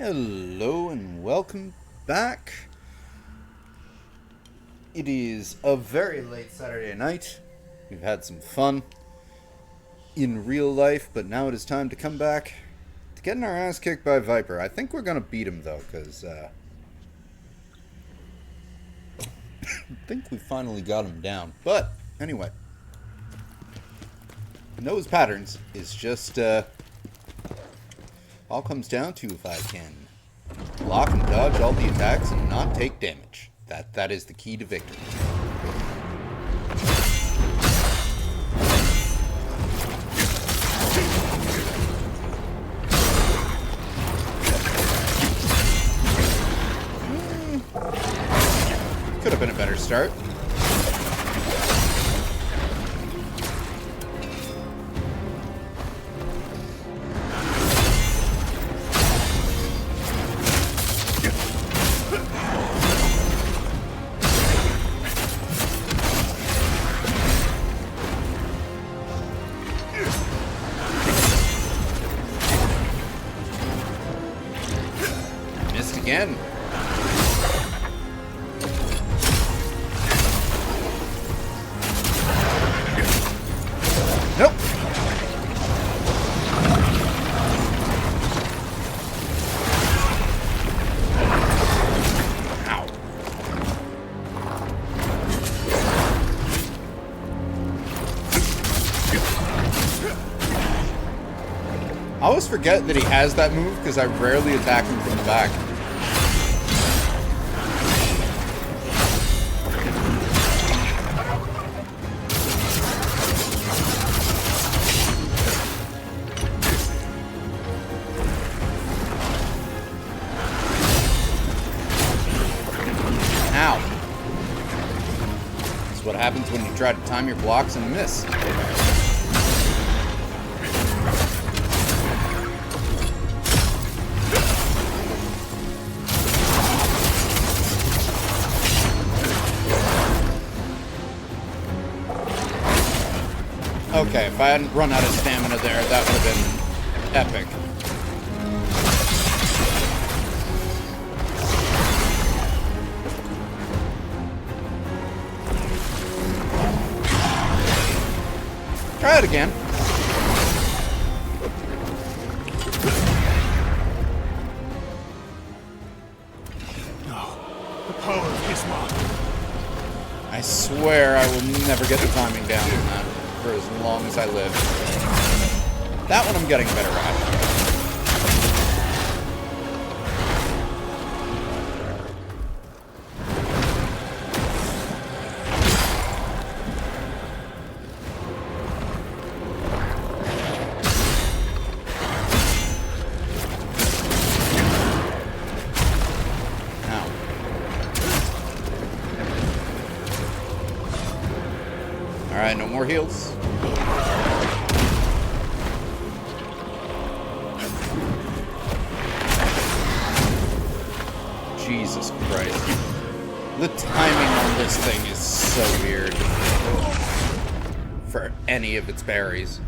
Hello and welcome back. It is a very late Saturday night. We've had some fun in real life, but now it is time to come back to getting our ass kicked by Viper. I think we're going to beat him, though, because I think we finally got him down. But, anyway. Nose patterns is just, all comes down to if I can block and dodge all the attacks and not take damage. That is the key to victory. Could have been a better start. Again. Nope. Ow. I always forget that he has that move because I rarely attack him from the back. What happens when you try to time your blocks and miss. Okay, if I hadn't run out of stamina there, that would have been epic. Try it again. No. The power of Gizmo. I swear I will never get the timing down on that for as long as I live. That one I'm getting better at. Alright, no more heals. Jesus Christ. The timing on this thing is so weird. For any of its berries.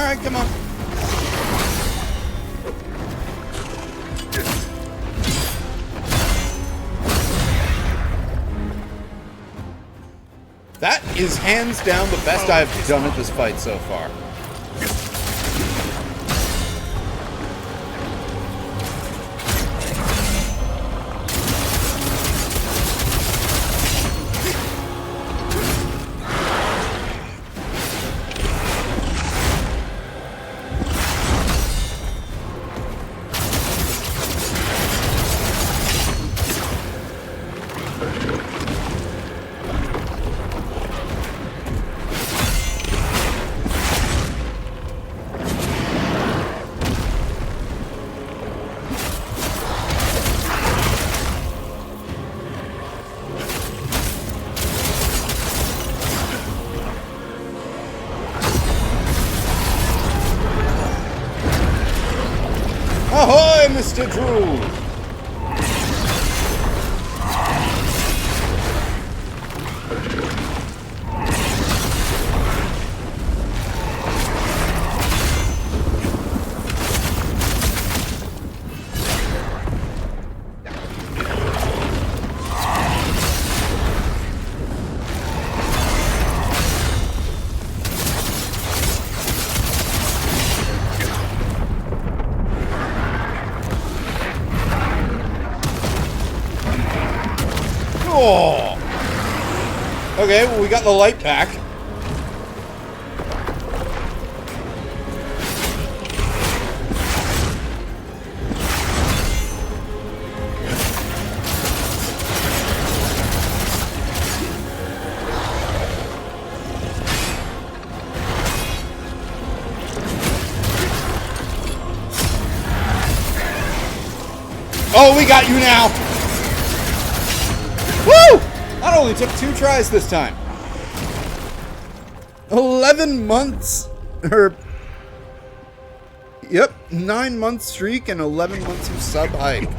Alright, come on. That is hands down the best I've done at this fight so far. Ahoy, Mr. Drew! Oh! Okay, well, we got the light back. Oh, we got you now! Woo! That only took 2 tries this time. 11 months, yep, 9-month streak and 11 months of sub hike.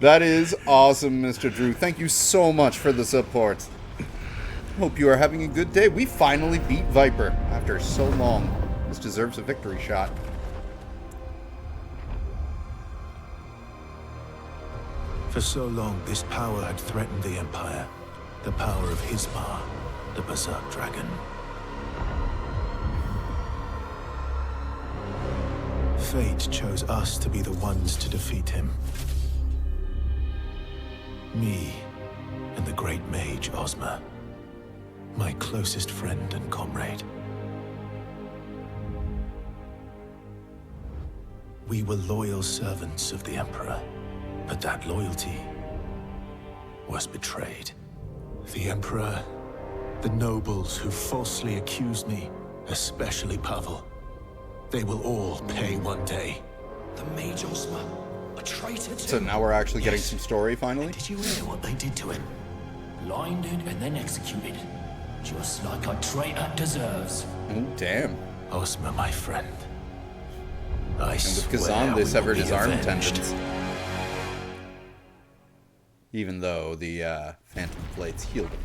That is awesome, Mr. Drew. Thank you so much for the support. Hope you are having a good day. We finally beat Viper after so long. This deserves a victory shot. For so long, this power had threatened the Empire. The power of Hismar, the Berserk dragon. Fate chose us to be the ones to defeat him. Me and the great mage Ozma, my closest friend and comrade. We were loyal servants of the Emperor. But that loyalty was betrayed. The Emperor, the nobles who falsely accused me, especially Pavel, they will all pay one day. The Mage Ozma, a traitor too. So now we're actually getting some story finally. Did you hear what they did to him? Blinded and then executed. Just like a traitor deserves. Oh, damn. Ozma, my friend. I And with swear Khazan, they we severed will his be arm avenged. tendons. Even though the Phantom Blades healed him.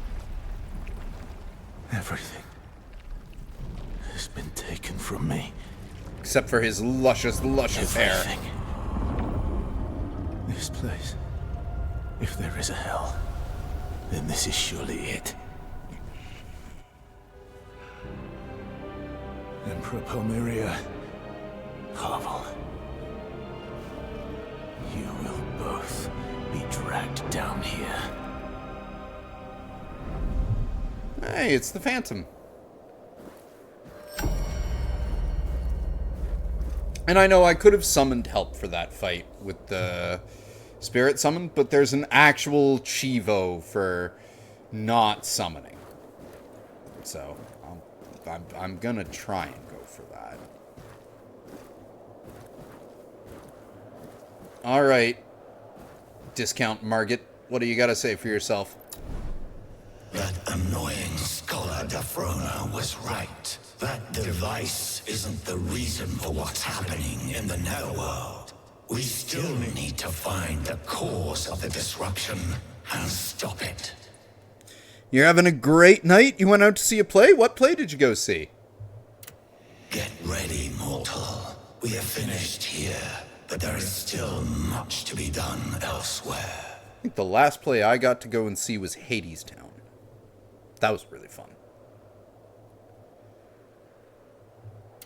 Everything has been taken from me. Except for his luscious hair. Everything. This place. If there is a hell, then this is surely it. Emperor Palmyria, Pavel, you will both be dragged down here. Hey, it's the Phantom. And I know I could have summoned help for that fight with the Spirit Summon, but there's an actual Chivo for not summoning. So, I'm gonna try and go for that. Alright. Discount Margit, what do you gotta say for yourself? That annoying scholar Phraugh was right. That device isn't the reason for what's happening in the netherworld. We still need to find the cause of the disruption and stop it. You're having a great night? You went out to see a play? What play did you go see? Get ready, mortal. We have finished here, but there is still much to be done elsewhere. I think the last play I got to go and see was Hades Town. That was really fun.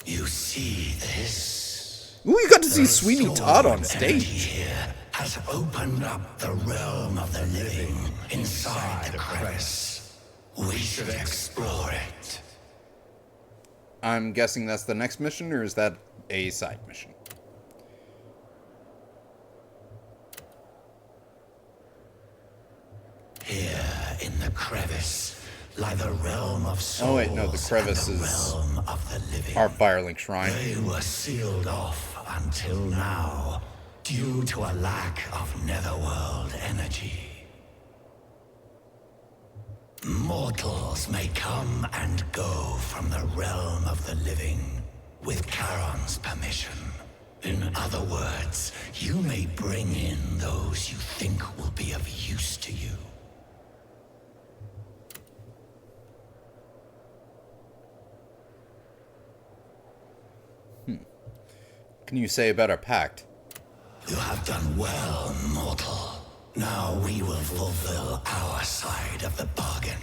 You see this? Ooh, you got to see The Sweeney Todd on sword energy stage. here has opened up the realm of the living inside the crevice. We should explore it. I'm guessing that's the next mission, or is that a side mission? Here in the crevice lie the realm of souls. Oh wait, no, the crevice and the is realm of the living. our Firelink Shrine. They were sealed off until now, due to a lack of netherworld energy. Mortals may come and go from the realm of the living with Charon's permission. In other words, you may bring in those you think will be of use to you. What can you say about our pact? You have done well, mortal. Now we will fulfill our side of the bargain.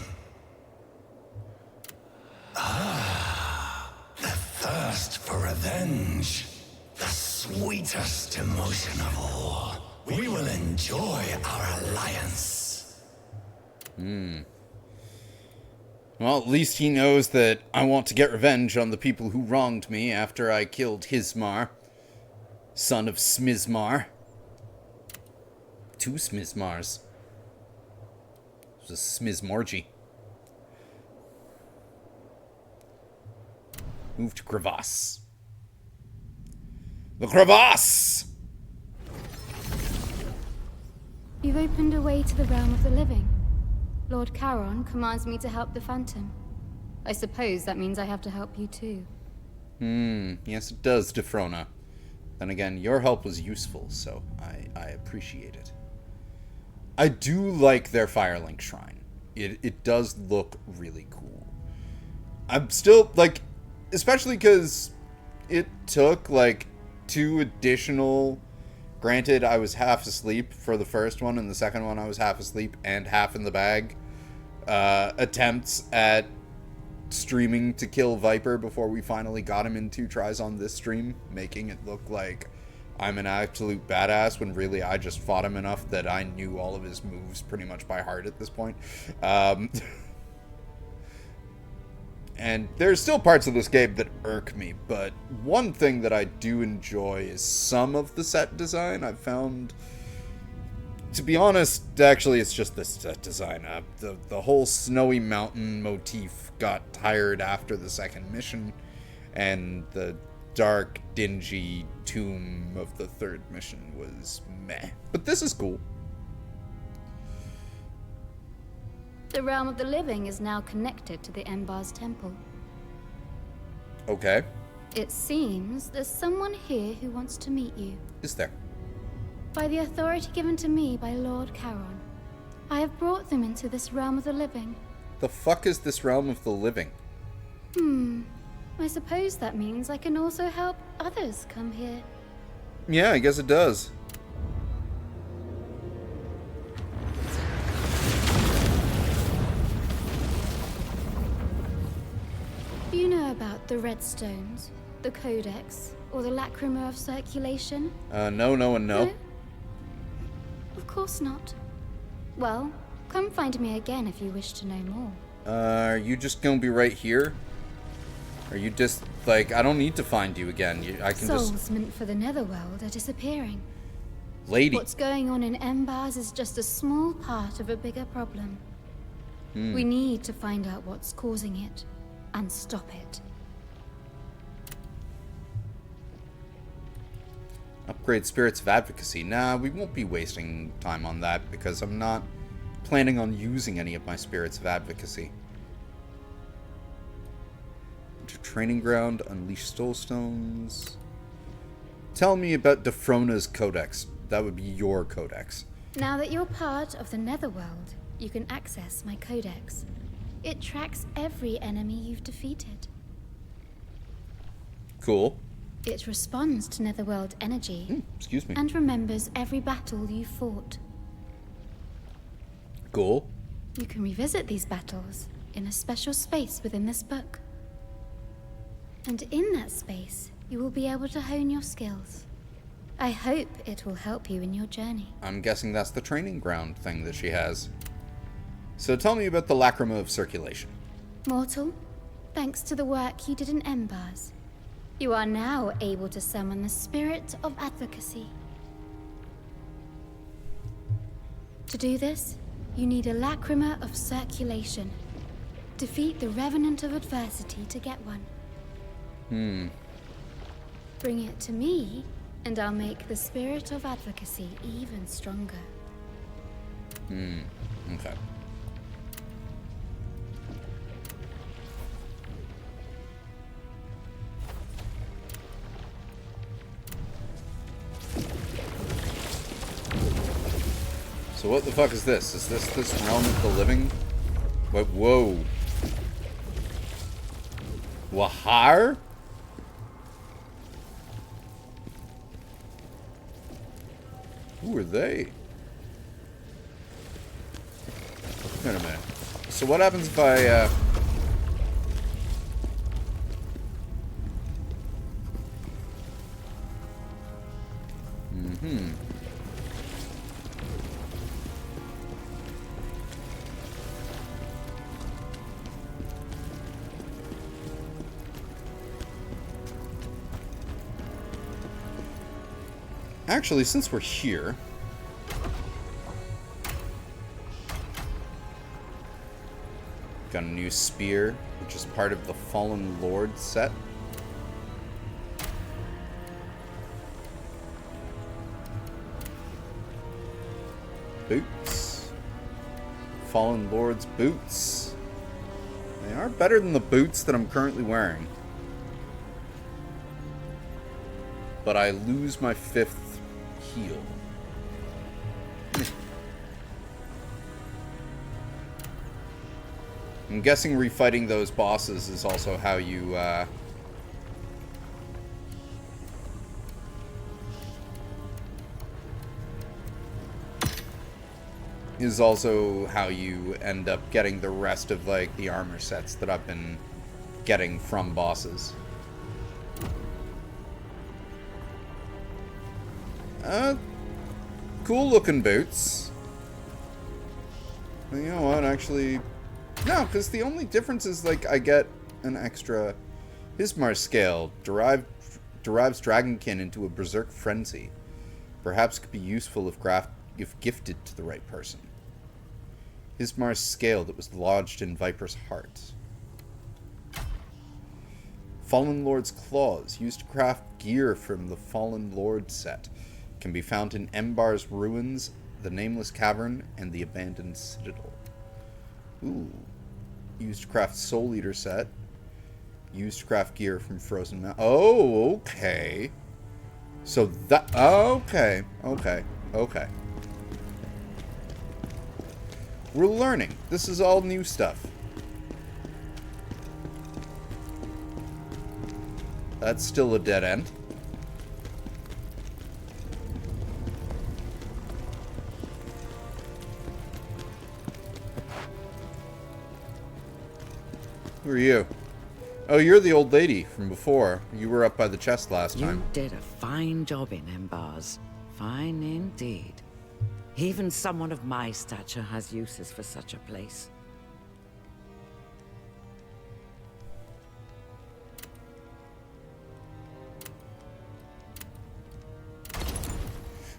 The thirst for revenge. The sweetest emotion of all. We will enjoy our alliance. Well, at least he knows that I want to get revenge on the people who wronged me after I killed Hismar, son of Smizmar. 2 Smizmars. It was a Smizmorgy. Move to Crevasse. The Crevasse! You've opened a way to the realm of the living. Lord Charon commands me to help the Phantom. I suppose that means I have to help you too. Yes it does, Defrona. Then again, your help was useful, so I appreciate it. I do like their Firelink Shrine. It does look really cool. I'm still, like, especially because it took, like, 2 additional... Granted, I was half asleep for the first one, and the second one I was half asleep and half in the bag. Attempts at streaming to kill Viper before we finally got him in 2 tries on this stream, making it look like I'm an absolute badass when really I just fought him enough that I knew all of his moves pretty much by heart at this point. And there's still parts of this game that irk me, but one thing that I do enjoy is some of the set design. I've found, to be honest, actually it's just the set design. The whole snowy mountain motif got tired after the second mission, and the dark, dingy tomb of the third mission was meh. But this is cool. The realm of the living is now connected to the Embar's temple. Okay. It seems there's someone here who wants to meet you. Is there? By the authority given to me by Lord Charon, I have brought them into this realm of the living. The fuck is this realm of the living? I suppose that means I can also help others come here. Yeah, I guess it does. Do you know about the Redstones, the Codex, or the Lacrima of Circulation? No, and no. Of course not. Well, come find me again if you wish to know more. Are you just gonna be right here? Are you just, like, I don't need to find you again. I can Souls just... meant for the netherworld are disappearing. Lady. What's going on in Embers is just a small part of a bigger problem. We need to find out what's causing it and stop it. Upgrade Spirits of Advocacy. Nah, we won't be wasting time on that because I'm not planning on using any of my Spirits of Advocacy. Training Ground, Unleash Soulstones. Tell me about Defrona's Codex. That would be your Codex. Now that you're part of the netherworld, you can access my Codex. It tracks every enemy you've defeated. Cool. It responds to Netherworld energy Excuse me. and remembers every battle you fought. Cool. You can revisit these battles in a special space within this book. And in that space, you will be able to hone your skills. I hope it will help you in your journey. I'm guessing that's the training ground thing that she has. So tell me about the Lacrima of Circulation. Mortal, thanks to the work you did in Embers, you are now able to summon the spirit of advocacy. To do this, you need a Lacrima of Circulation. Defeat the Revenant of Adversity to get one. Bring it to me, and I'll make the spirit of advocacy even stronger. Okay. So what the fuck is this? Is this realm of the living? What? Whoa. Wahar? Who are they? Wait a minute. So what happens if I, Actually, since we're here... Got a new spear, which is part of the Fallen Lord set. Boots. Fallen Lord's boots. They are better than the boots that I'm currently wearing. But I lose my 5th heal. I'm guessing refighting those bosses is also how you, is also how you end up getting the rest of, like, the armor sets that I've been getting from bosses. Cool looking boots. But you know what, actually... No, because the only difference is, like, I get an extra Hismar scale. Derives Dragonkin into a Berserk Frenzy. Perhaps could be useful if gifted to the right person. Hismar's scale that was lodged in Viper's heart. Fallen Lord's claws, used to craft gear from the Fallen Lord set. Can be found in Embar's ruins, the Nameless Cavern, and the Abandoned Citadel. Ooh. Used to craft Soul Eater set. Used to craft gear from Frozen Mountain. Oh, okay. So that... Okay. Okay. We're learning. This is all new stuff. That's still a dead end. Who are you? Oh, you're the old lady from before. You were up by the chest last time. You did a fine job in Embers. Fine indeed. Even someone of my stature has uses for such a place.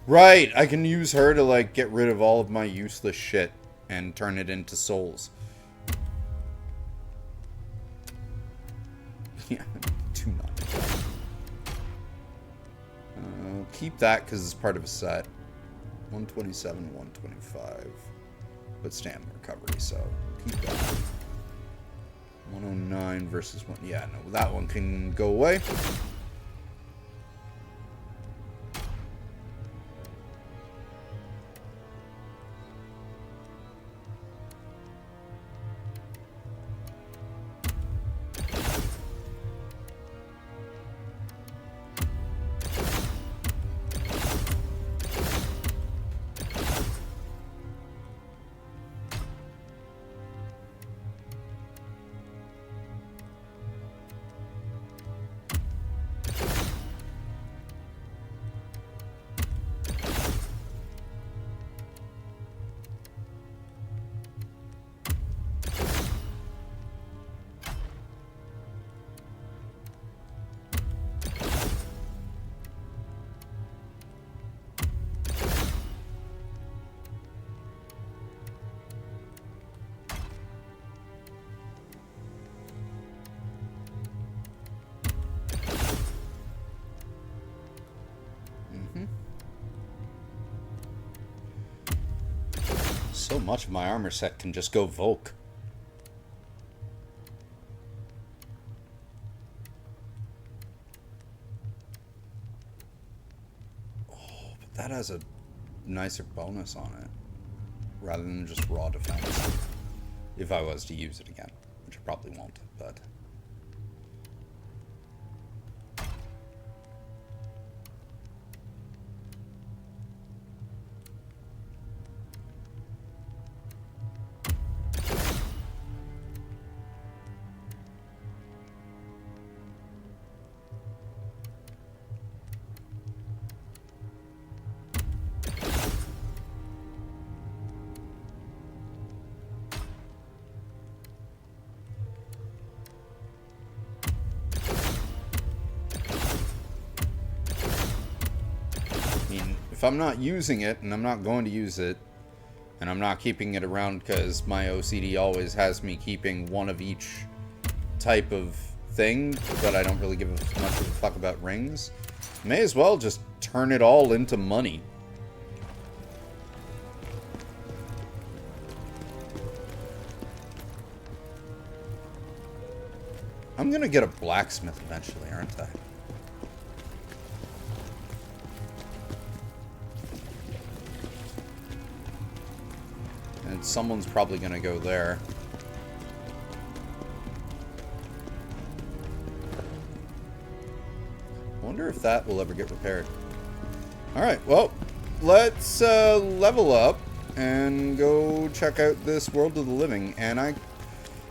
Right, I can use her to, like, get rid of all of my useless shit and turn it into souls. Yeah, do not. Keep that because it's part of a set. 127, 125. But stamina recovery, so keep that. 109 versus 1. Yeah, no, that one can go away. So much of my armor set can just go Volk. Oh, but that has a nicer bonus on it. Rather than just raw defense. If I was to use it again. Which I probably won't, but... if I'm not using it, and I'm not going to use it, and I'm not keeping it around because my OCD always has me keeping one of each type of thing, but I don't really give as much of a fuck about rings, may as well just turn it all into money. I'm gonna get a blacksmith eventually, aren't I? And someone's probably gonna go there. I wonder if that will ever get repaired. Alright, well, let's level up and go check out this World of the Living. And I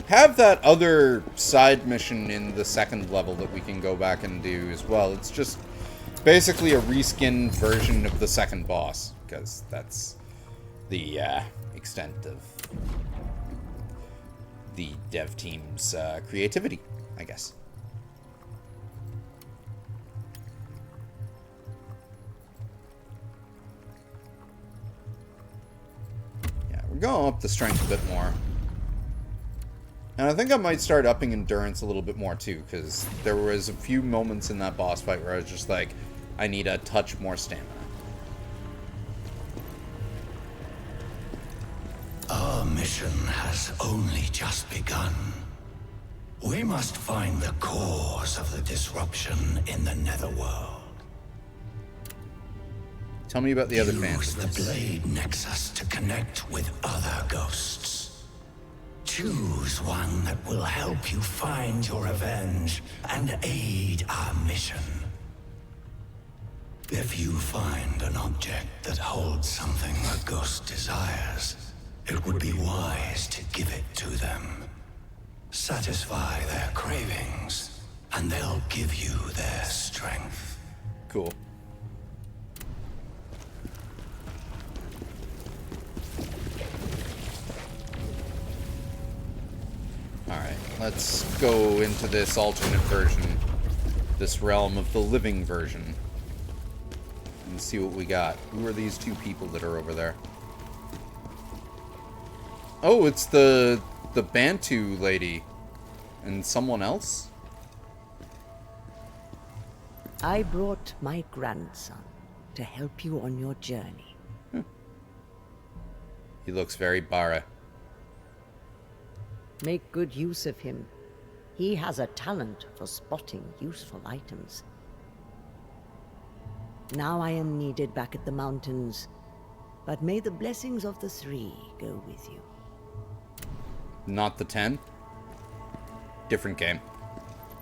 have that other side mission in the second level that we can go back and do as well. It's just basically a reskinned version of the second boss, because that's the extent of the dev team's creativity, I guess. Yeah, we're going up the strength a bit more. And I think I might start upping endurance a little bit more too, because there was a few moments in that boss fight where I was just like, I need a touch more stamina. Our mission has only just begun. We must find the cause of the disruption in the Netherworld. Tell me about the other Use advantages. the Blade Nexus to connect with other ghosts. Choose one that will help you find your revenge and aid our mission. If you find an object that holds something a ghost desires, it would be wise to give it to them. Satisfy their cravings, and they'll give you their strength. Cool. Alright, let's go into this alternate version. This realm of the living version. And see what we got. Who are these two people that are over there? Oh, it's the Bantu lady. And someone else? I brought my grandson to help you on your journey. He looks very Bara. Make good use of him. He has a talent for spotting useful items. Now I am needed back at the mountains, but may the blessings of the three go with you. Not the 10? Different game.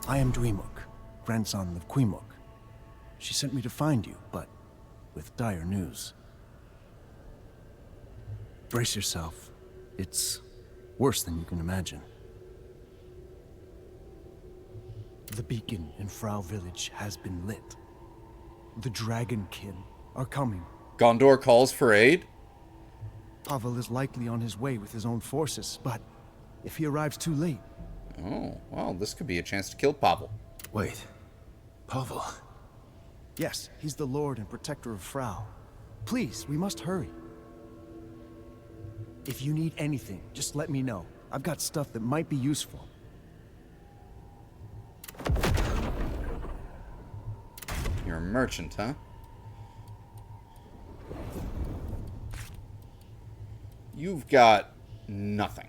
I am Dweemuk, grandson of Queemuk. She sent me to find you, but with dire news. Brace yourself. It's worse than you can imagine. The beacon in Phraugh village has been lit. The Dragonkin are coming. Gondor calls for aid? Pavel is likely on his way with his own forces, but if he arrives too late... Oh, well, this could be a chance to kill Pavel. Wait. Pavel? Yes, he's the lord and protector of Phraugh. Please, we must hurry. If you need anything, just let me know. I've got stuff that might be useful. You're a merchant, huh? You've got nothing.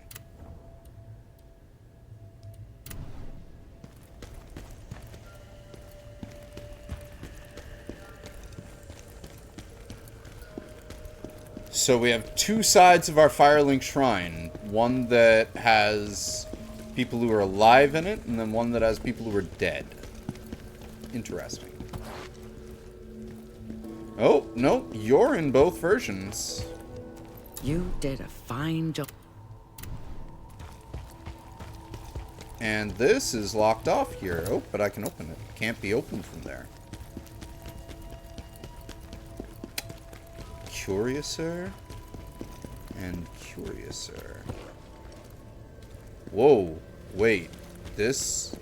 So we have two sides of our Firelink Shrine. One that has people who are alive in it, and then one that has people who are dead. Interesting. Oh, no, you're in both versions. You did a fine job. And this is locked off here. Oh, but I can open it. Can't be opened from there. Curiouser and Curiouser. Whoa, wait. This...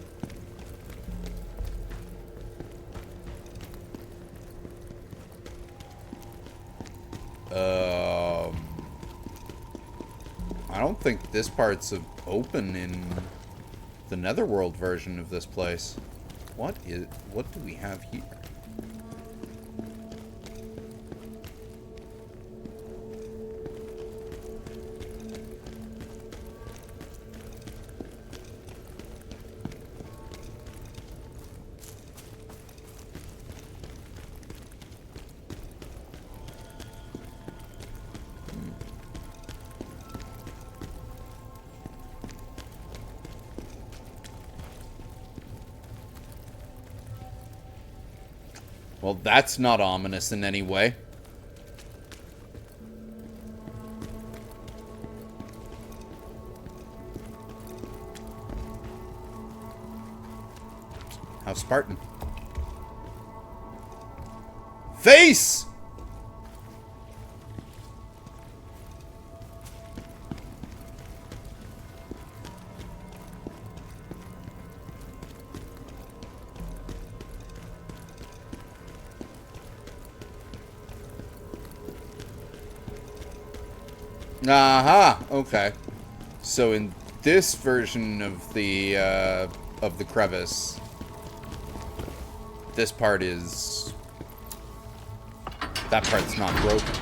I don't think this part's open in the Netherworld version of this place. What do we have here? Well, that's not ominous in any way. How Spartan. Face! Aha! Okay. So in this version of the crevice, this part is... that part's not broken.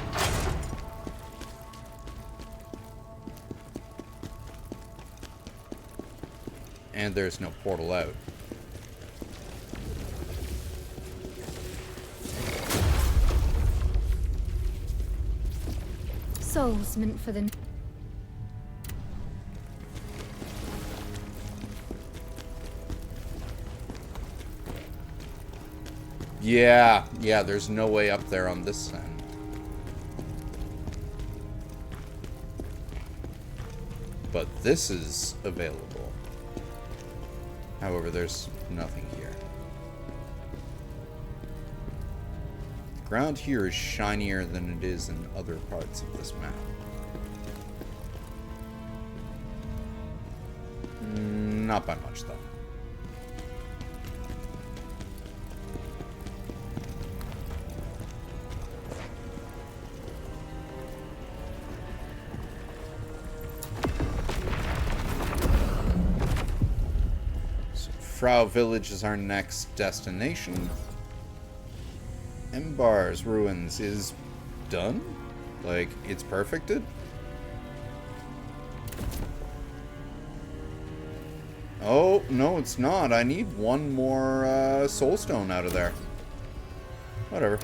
And there's no portal out. Souls meant for the... Yeah, there's no way up there on this end. But this is available. However, there's nothing here. The ground here is shinier than it is in other parts of this map. Not by much, though. Phraugh village is our next destination. Embar's ruins is done? Like, it's perfected? Oh, no, it's not. I need one more soulstone out of there. Whatever.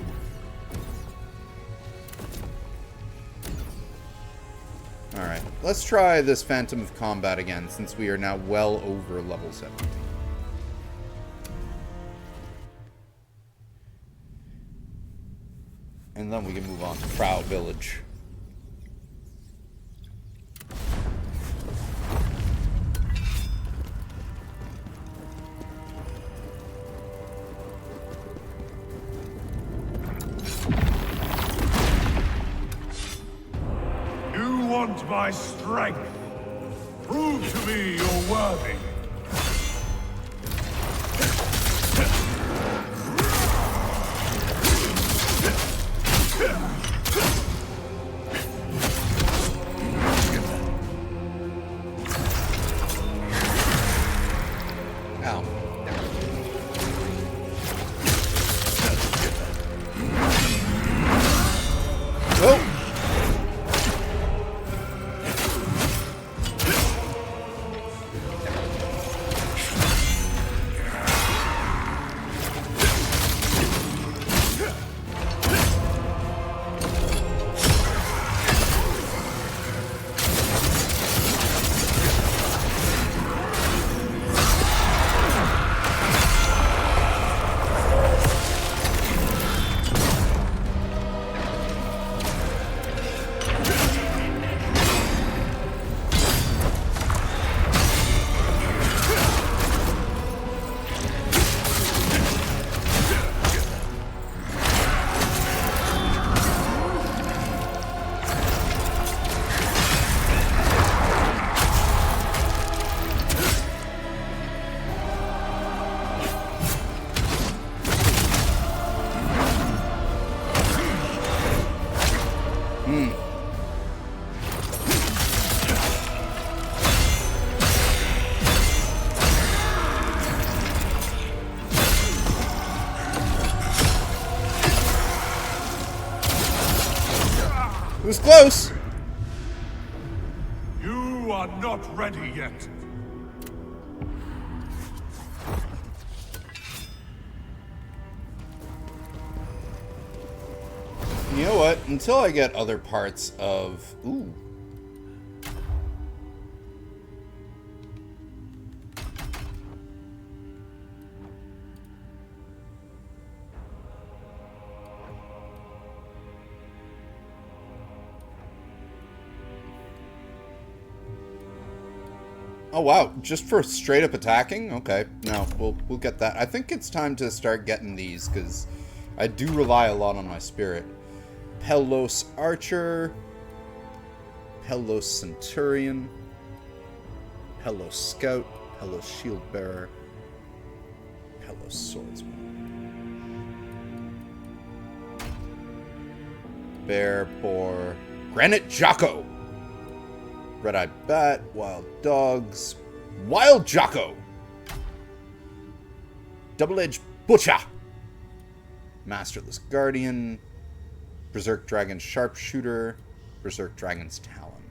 Alright, let's try this Phantom of Combat again, since we are now well over level 70. And then we can move on to Phraugh village. You want my strength? Prove to me you're worthy. was close. You are not ready yet. You know what? Until I get other parts of... Ooh. Oh wow, just for straight up attacking? Okay, no, we'll get that. I think it's time to start getting these, because I do rely a lot on my spirit. Pelos Archer, Pelos Centurion, Pelos Scout, Pelos Shield Bearer, Pelos Swordsman. Bear, Boar, Granite Jocko! Red-Eyed Bat, Wild Dogs, Wild Jocko! Double-Edged Butcher! Masterless Guardian, Berserk Dragon Sharpshooter, Berserk Dragon's Talon.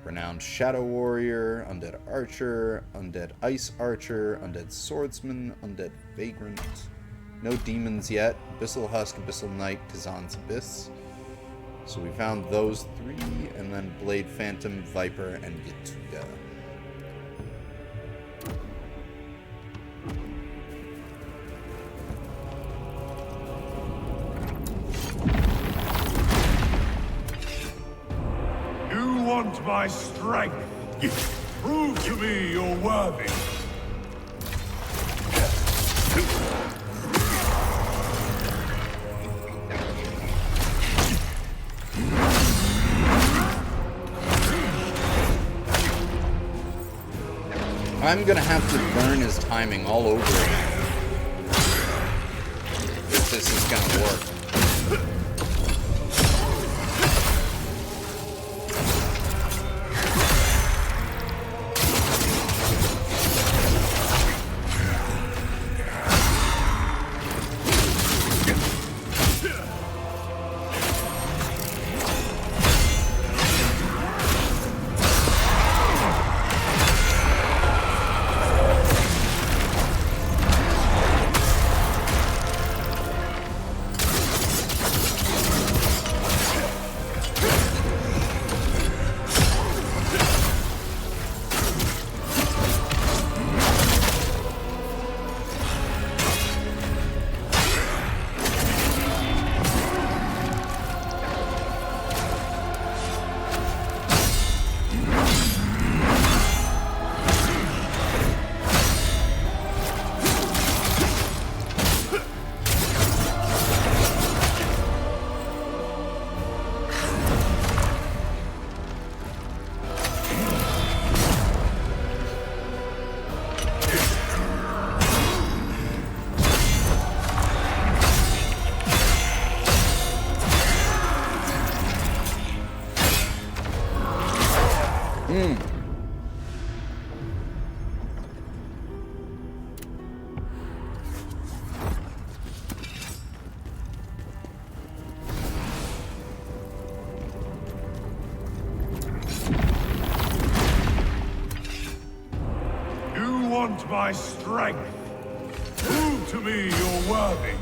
Renowned Shadow Warrior, Undead Archer, Undead Ice Archer, Undead Swordsman, Undead Vagrant. No demons yet. Abyssal Husk, Abyssal Knight, Khazan's Abyss. So we found those three, and then Blade Phantom, Viper, and Yatuga. You want my strength? Prove to me you're worthy. I'm gonna have to learn his timing all over again if this is gonna work. My strength. Prove to me you're worthy.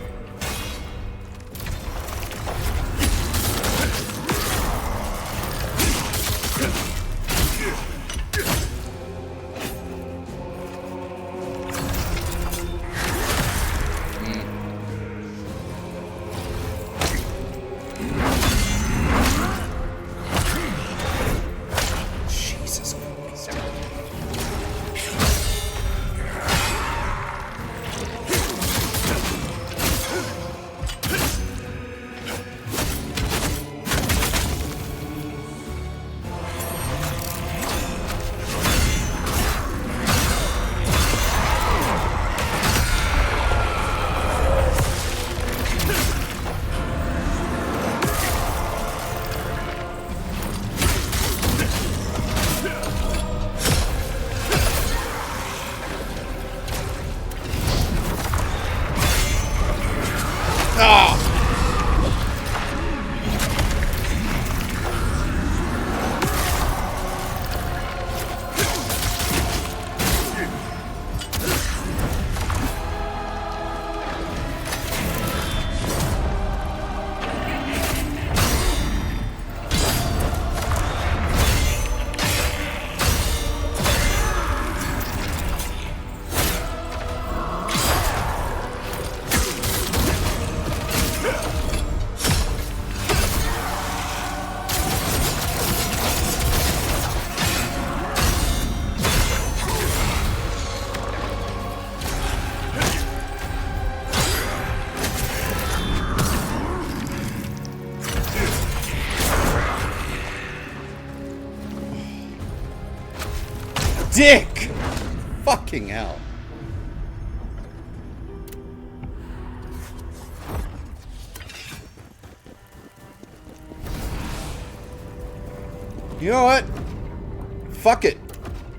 dick! Fucking hell. You know what? Fuck it.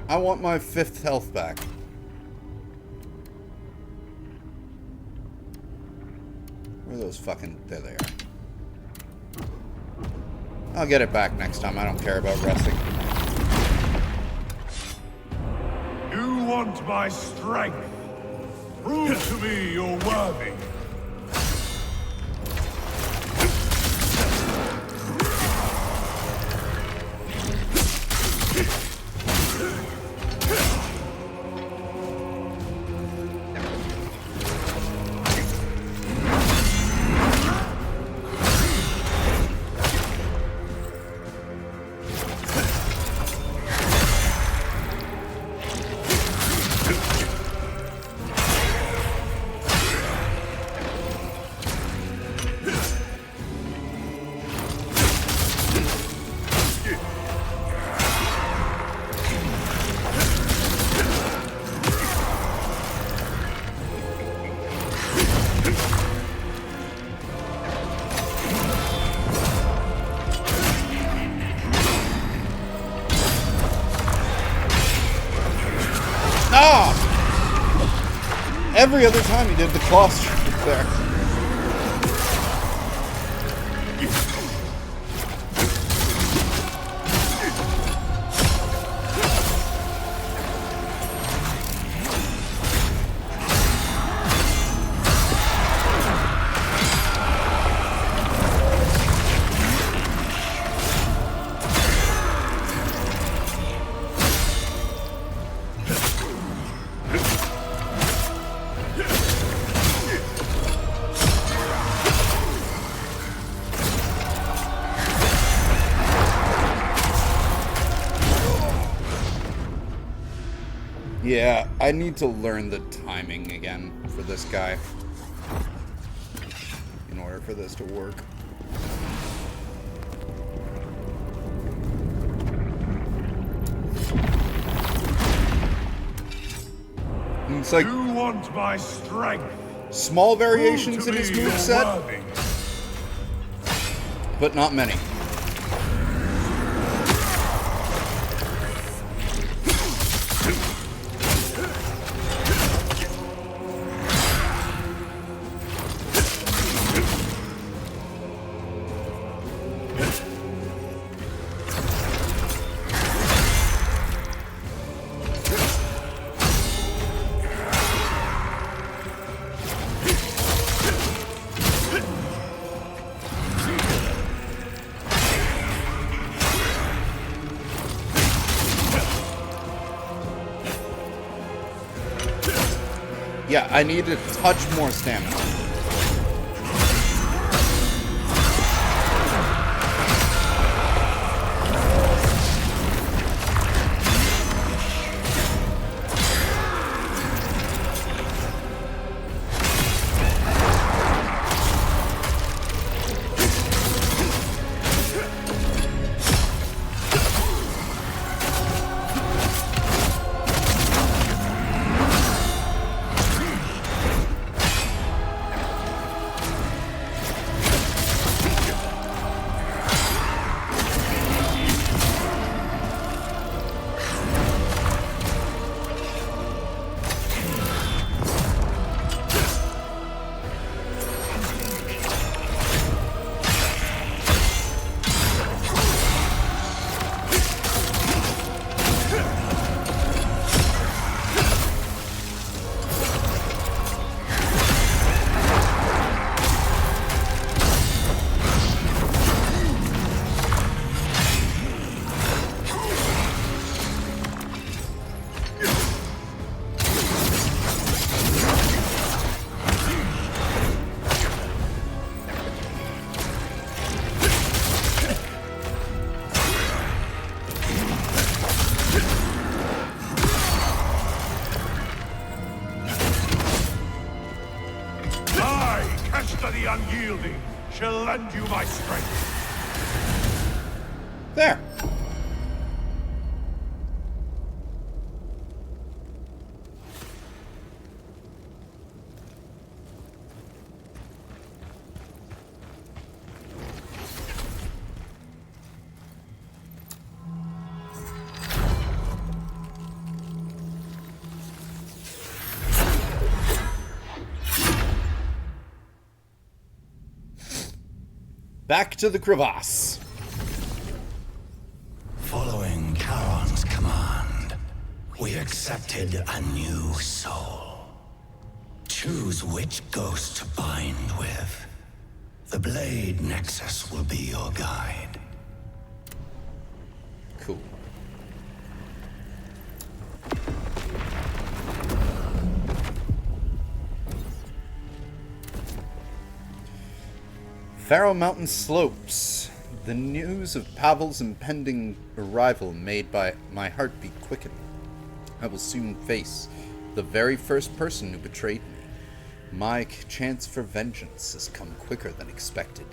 I want my 5th health back. Where are those fucking... There they are. I'll get it back next time. I don't care about resting. You want my strength? Prove to me you're worthy. Every other time he did the claw strike there. Yeah, I need to learn the timing again for this guy in order for this to work. It's like You want my strength? small variations in his Prove to me moveset, you're worthy. but not many. Yeah, I need a touch more stamina. the unyielding shall lend you my strength. There. Back to the crevasse. Following Charon's command, we accepted a new soul. Choose which ghost to bind with. The Blade Nexus will be your guide. Cool. Phraugh Mountain slopes. The news of Pavel's impending arrival made my heartbeat quicken. I will soon face the very first person who betrayed me. My chance for vengeance has come quicker than expected.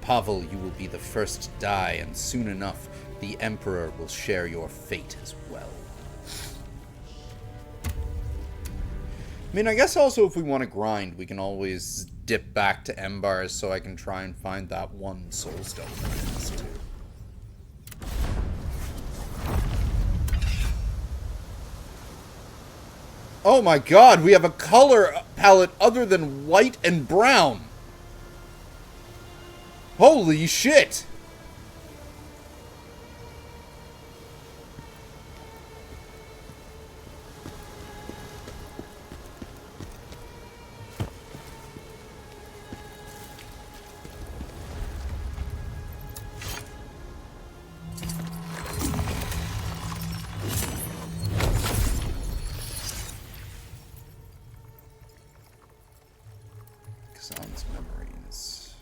Pavel, you will be the first to die, and soon enough, the Emperor will share your fate as well. I mean, I guess also if we want to grind, we can always dip back to Embars so I can try and find that one soulstone that I missed too. Oh my god, we have a color palette other than white and brown! Holy shit! Khazan's memories.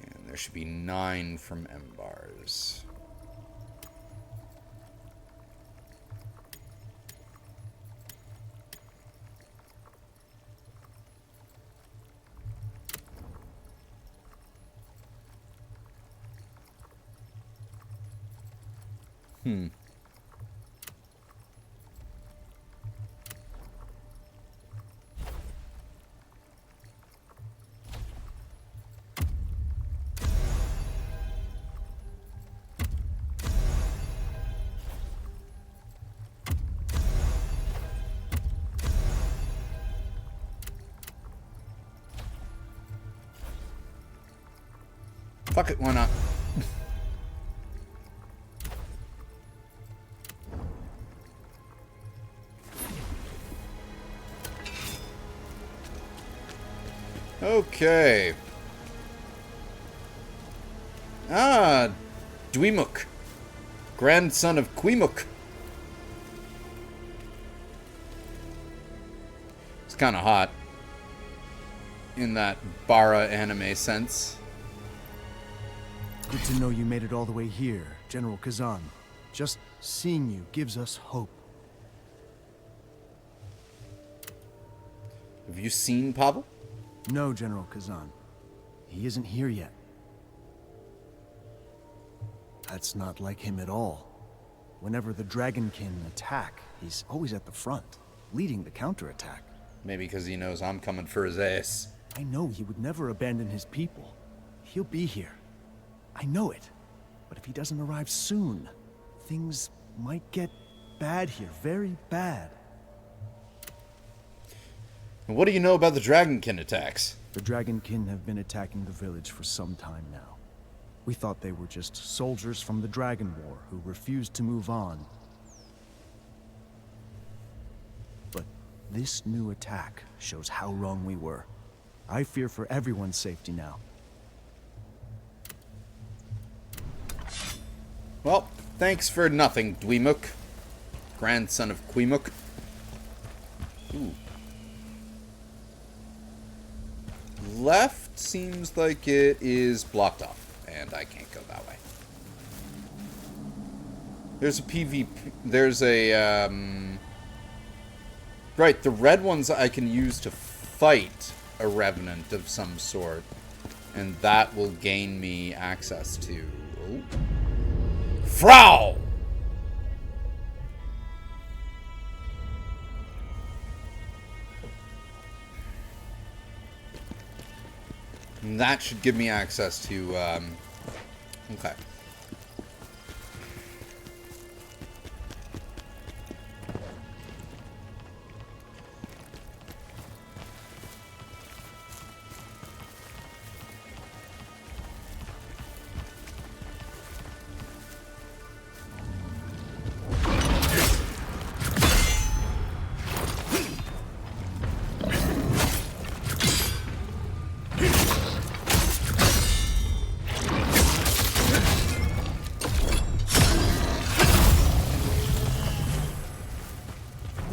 And there should be 9 from Embars. Fuck it, why not? Okay. Ah, Dweemuk, grandson of Queemuk. It's kind of hot in that Bara anime sense. Good to know you made it all the way here, General Khazan. Just seeing you gives us hope. Have you seen Pavel? No, General Khazan. He isn't here yet. That's not like him at all. Whenever the Dragonkin attack, he's always at the front, leading the counterattack. Maybe because he knows I'm coming for his ass. I know he would never abandon his people. He'll be here. I know it. But if he doesn't arrive soon, things might get bad here, very bad. And what do you know about the Dragonkin attacks? The Dragonkin have been attacking the village for some time now. We thought they were just soldiers from the Dragon War who refused to move on. But this new attack shows how wrong we were. I fear for everyone's safety now. Well, thanks for nothing, Dweemuk, grandson of Queemuk. Ooh. Left seems like it is blocked off, and I can't go that way. There's a PvP. There's a right. The red ones I can use to fight a revenant of some sort, and that will gain me access to Phraugh. And that should give me access to, okay.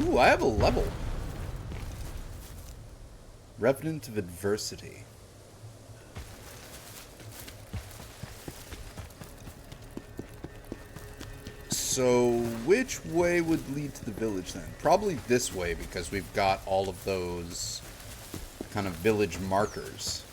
Ooh, I have a level. Revenant of Adversity. So, which way would lead to the village then? Probably this way, because we've got all of those kind of village markers.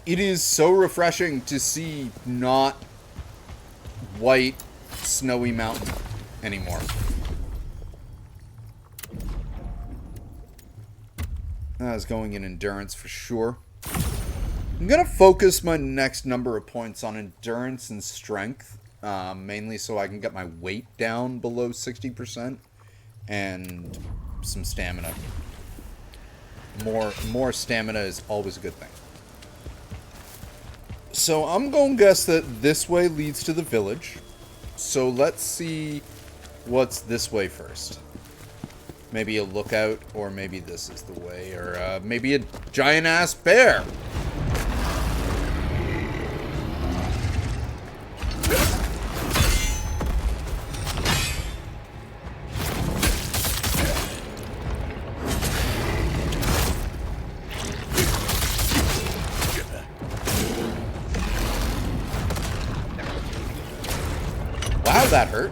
It is so refreshing to see not white, snowy mountain anymore. I was going in endurance for sure. I'm going to focus my next number of points on endurance and strength. Mainly so I can get my weight down below 60%. And some stamina. More stamina is always a good thing. So I'm going to guess that this way leads to the village. So let's see what's this way first. Maybe a lookout, or maybe this is the way, or maybe a giant-ass bear. Wow, that hurt.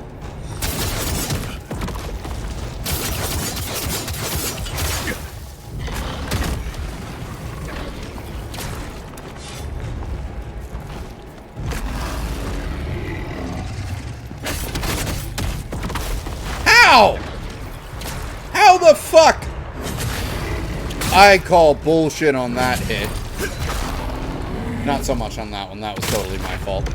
How? How the fuck? I call bullshit on that hit. Not so much on that one. That was totally my fault.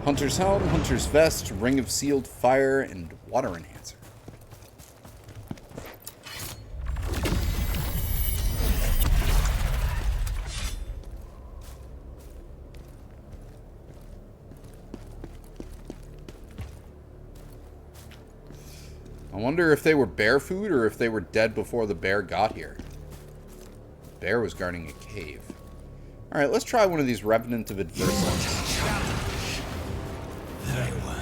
Hunter's Helm, Hunter's Vest, Ring of Sealed Fire, and Water Enhancer. I wonder if they were bear food or if they were dead before the bear got here. The bear was guarding a cave. Alright, let's try one of these Revenant of Adversity. Very well.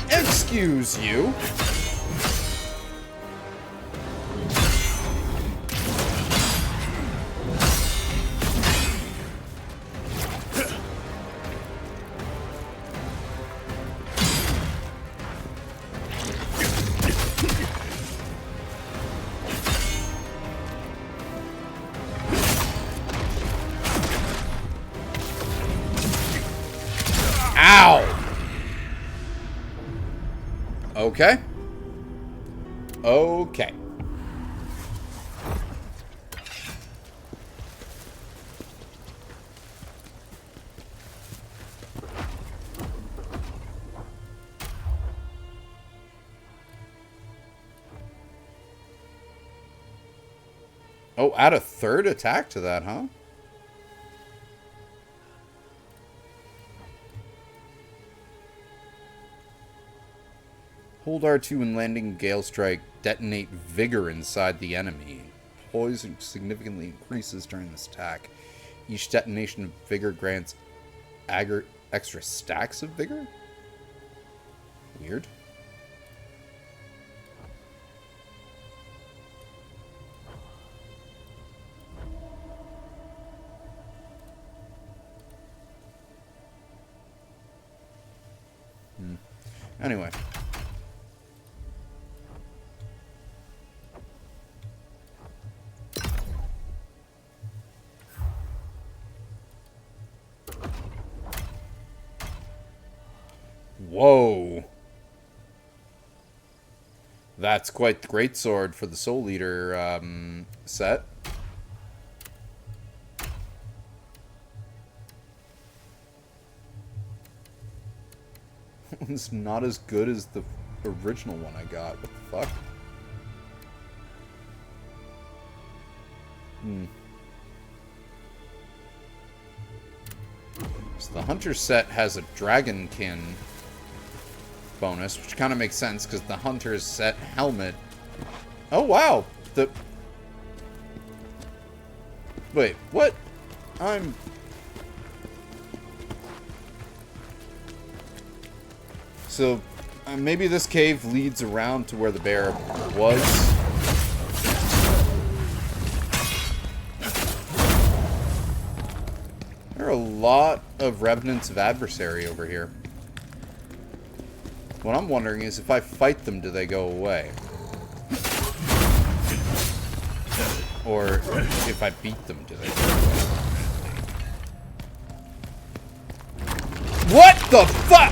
Excuse you. Ow! Okay. Okay. Oh, add a third attack to that, huh? Hold R2 when landing Gale Strike. Detonate Vigor inside the enemy. Poison significantly increases during this attack. Each detonation of Vigor grants extra stacks of Vigor? Weird. Anyway. Whoa. That's quite the greatsword for the Soul Eater set. It's not as good as the original one I got. What the fuck? So the Hunter set has a Dragonkin bonus, which kind of makes sense because the Hunter's set helmet. Oh wow! Wait, what? So maybe this cave leads around to where the bear was. There are a lot of Revenants of Adversary over here. What I'm wondering is if I fight them, do they go away? Or if I beat them, do they go away? What the fuck?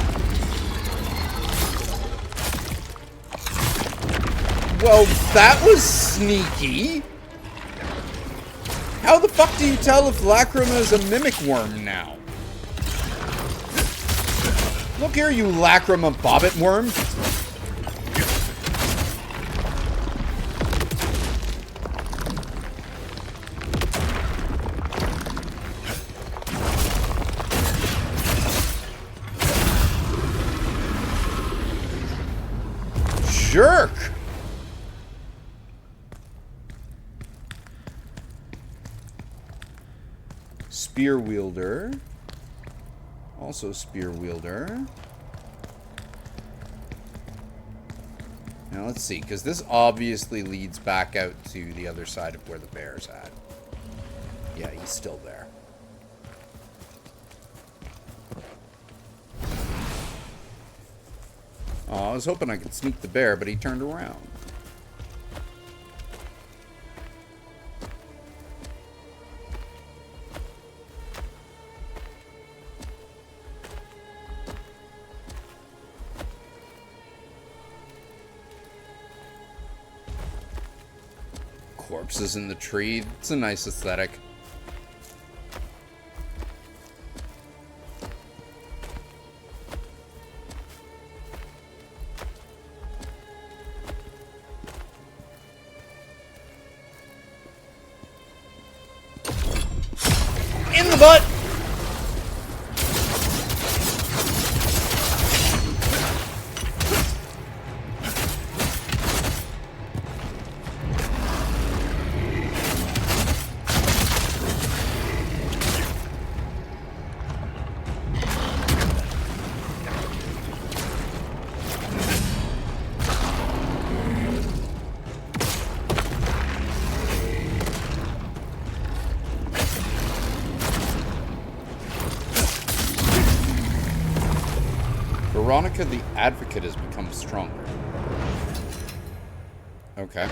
Well, that was sneaky. How the fuck do you tell if Lacrima is a mimic worm now? Look here, you Lacrima bobbit worm. Jerk. Spear wielder. Also spear wielder. Now let's see, because this obviously leads back out to the other side of where the bear's at. Yeah, he's still there. Oh, I was hoping I could sneak the bear, but he turned around. Corpses in the tree. It's a nice aesthetic. In the butt! Veronica the Advocate has become stronger. Okay.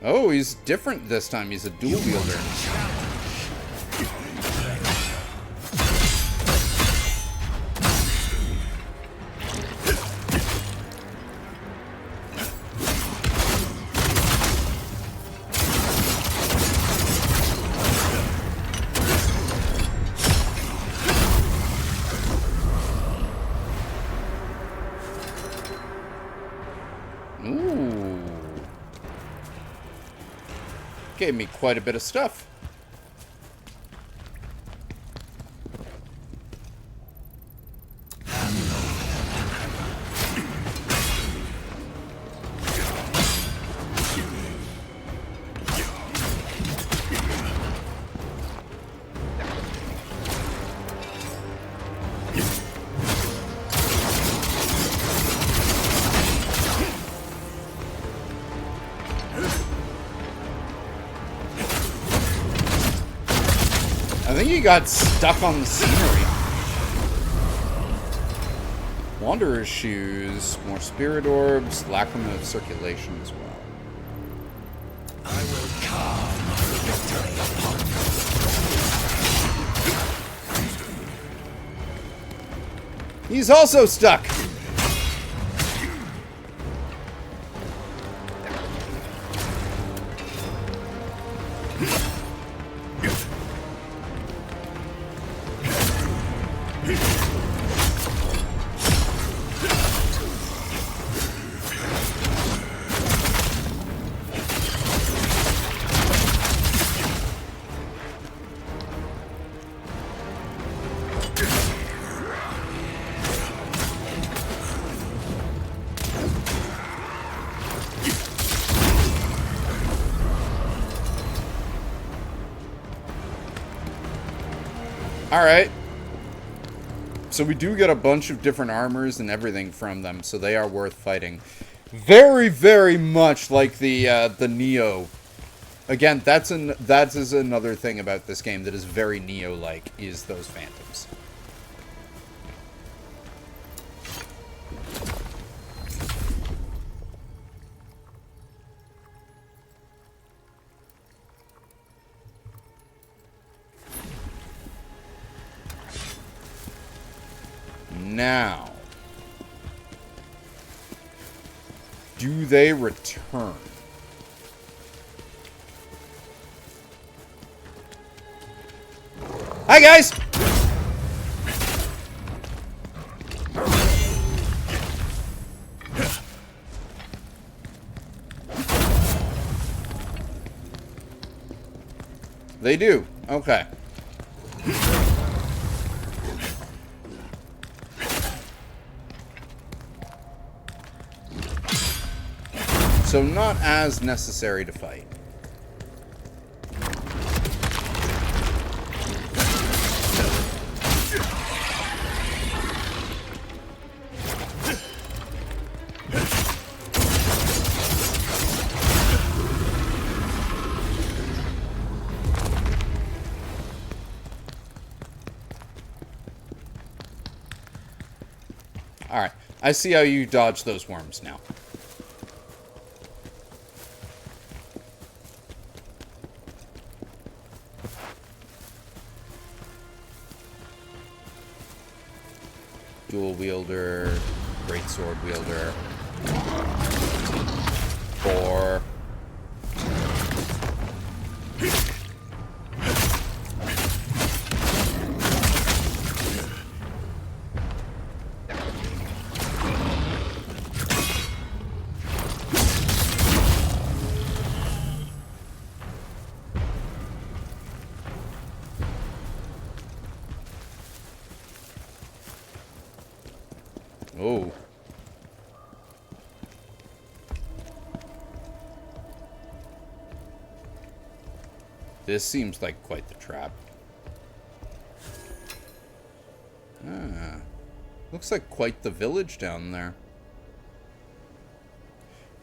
Oh, he's different this time. He's a dual wielder. Gave me quite a bit of stuff. I think he got stuck on the scenery. Wanderer's shoes, more spirit orbs, lacrima of circulation as well. I will He's also stuck! Alright. So we do get a bunch of different armors and everything from them, so they are worth fighting. Very, very much like the Neo. Again, that is another thing about this game that is very Neo-like, is those phantoms. Now, do they return? Hi, guys! They do. Okay. So not as necessary to fight. Alright, I see how you dodge those worms now. Dual wielder, great sword wielder, 4. Oh. This seems like quite the trap. Ah. Looks like quite the village down there.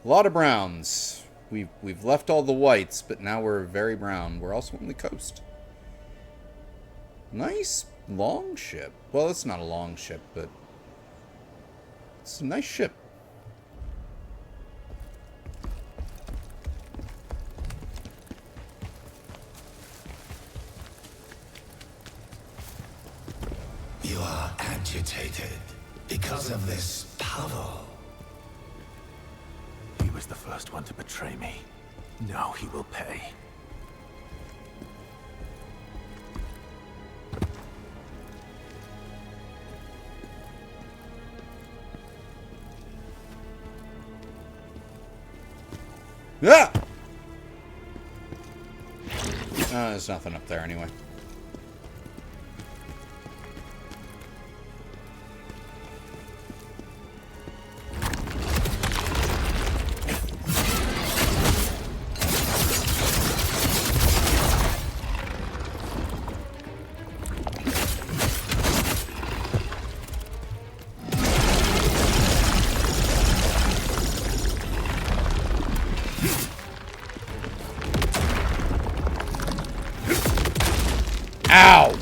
A lot of browns. We've left all the whites, but now we're very brown. We're also on the coast. Nice long ship. Well, it's not a long ship, but it's a nice ship. You are agitated because of this Phraugh. He was the first one to betray me. Now he will pay. Ah! There's nothing up there anyway. Ow!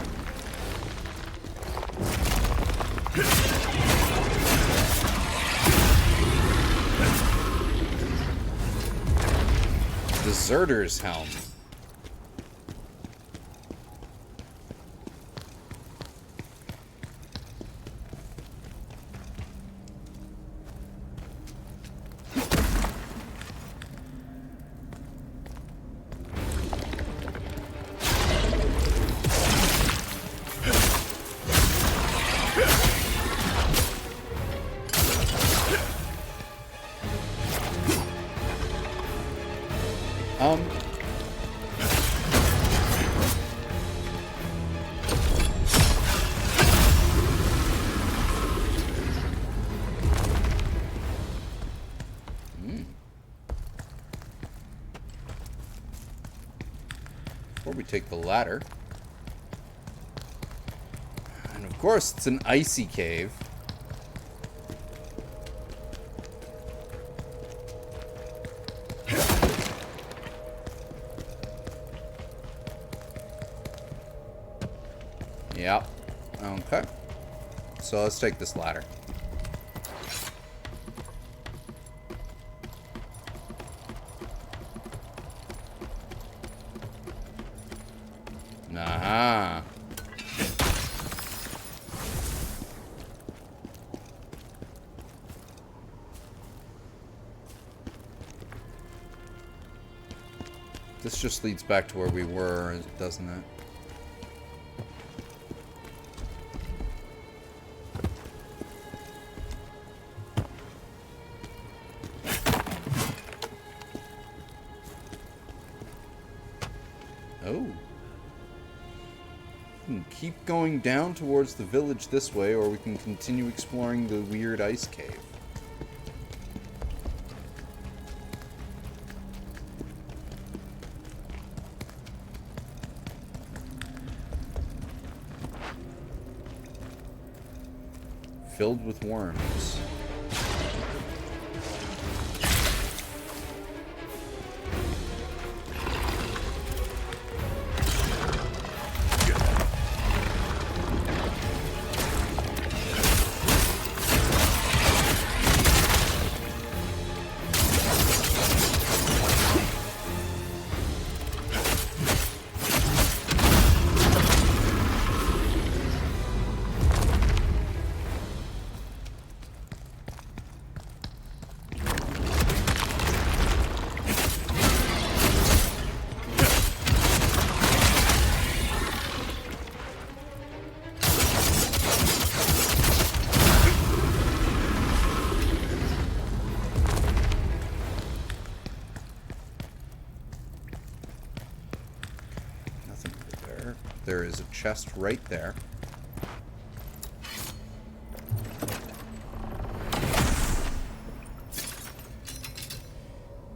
Deserter's helm. Um... Before we take the ladder. And of course, it's an icy cave. Yep. Okay. So let's take this ladder. Nah. This just leads back to where we were, doesn't it? Oh. We can keep going down towards the village this way, or we can continue exploring the weird ice cave. Filled with worms. There is a chest right there.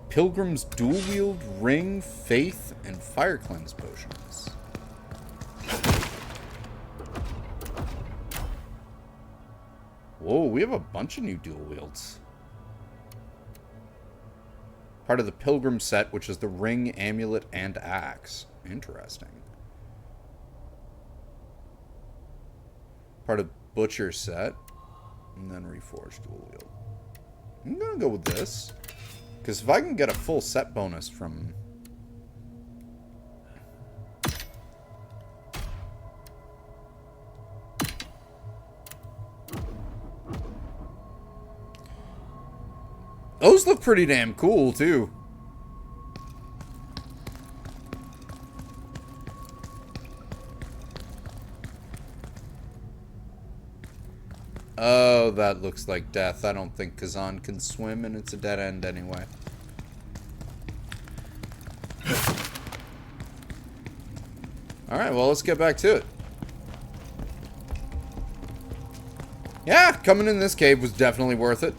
Pilgrim's dual-wield ring, faith, and fire cleanse potions. Whoa, we have a bunch of new dual wields. Part of the pilgrim set, which is the ring, amulet, and axe. Interesting. Part of butcher set, and then reforged dual wield. I'm gonna go with this, because if I can get a full set bonus from those look pretty damn cool too. Oh, that looks like death. I don't think Khazan can swim, and it's a dead end anyway. Alright, well, let's get back to it. Yeah, coming in this cave was definitely worth it.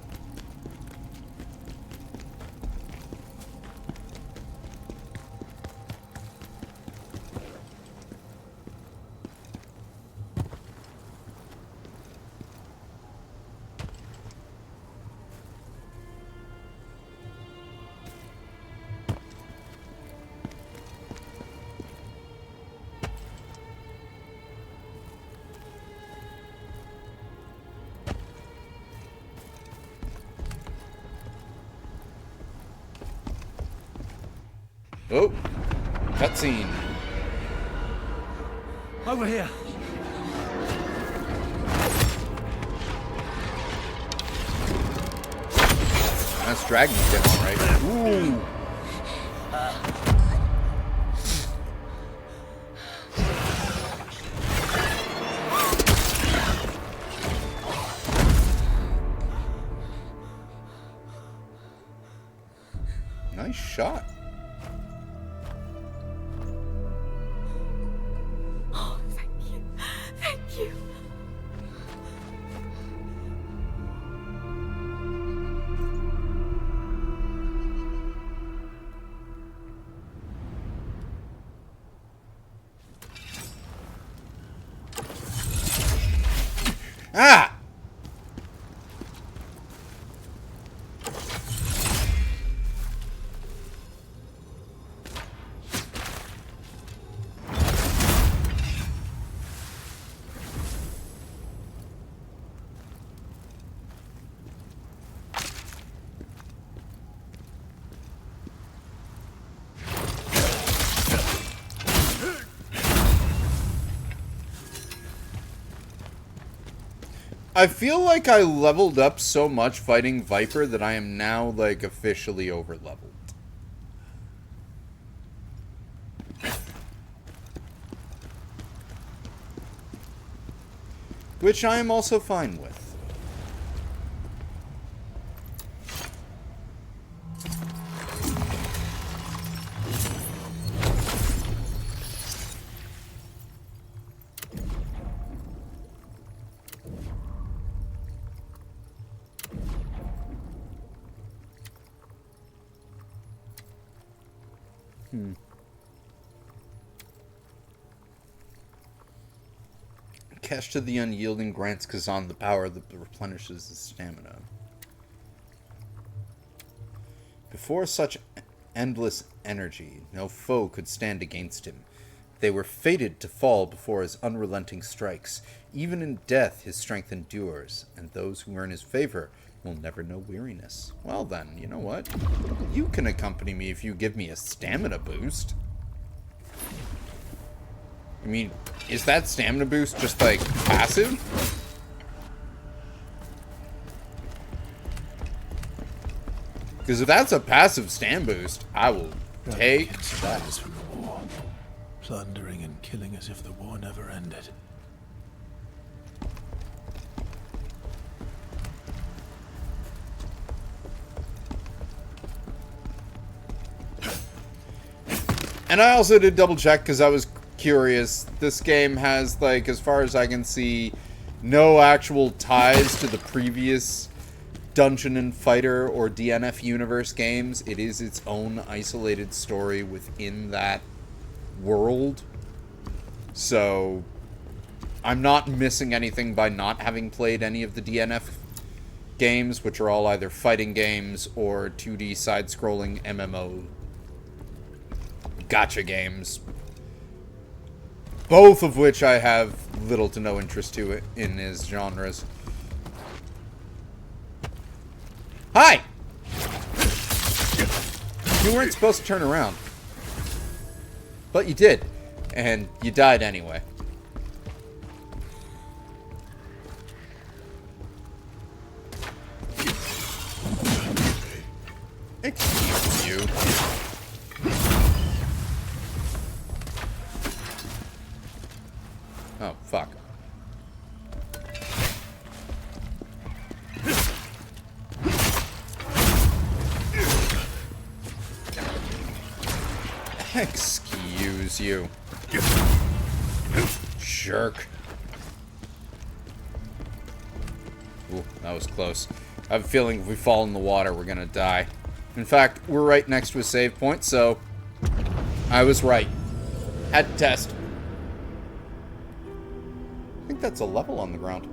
Oh, cutscene. Over here. That's dragon skin, all right. Ooh. Nice shot. I feel like I leveled up so much fighting Viper that I am now, like, officially over-leveled. Which I am also fine with. Cash to the Unyielding grants Khazan the power that replenishes his stamina. Before such endless energy, no foe could stand against him. They were fated to fall before his unrelenting strikes. Even in death, his strength endures, and those who earn his favor will never know weariness. Well then, you know what? You can accompany me if you give me a stamina boost. I mean, is that stamina boost just, like, passive? Because if that's a passive stam boost, I will take that. From the war, plundering and killing as if the war never ended. And I also did double check because I was curious. This game has, like, as far as I can see, no actual ties to the previous Dungeon and Fighter or DNF universe games. It is its own isolated story within that world. So I'm not missing anything by not having played any of the DNF games, which are all either fighting games or 2D side-scrolling MMO gacha games. Both of which I have little to no interest to it in his genres. Hi! You weren't supposed to turn around. But you did. And you died anyway. Excuse you. Oh, fuck. Excuse you. Jerk. Ooh, that was close. I have a feeling if we fall in the water, we're gonna die. In fact, we're right next to a save point, so I was right. Had to test. I think that's a level on the ground.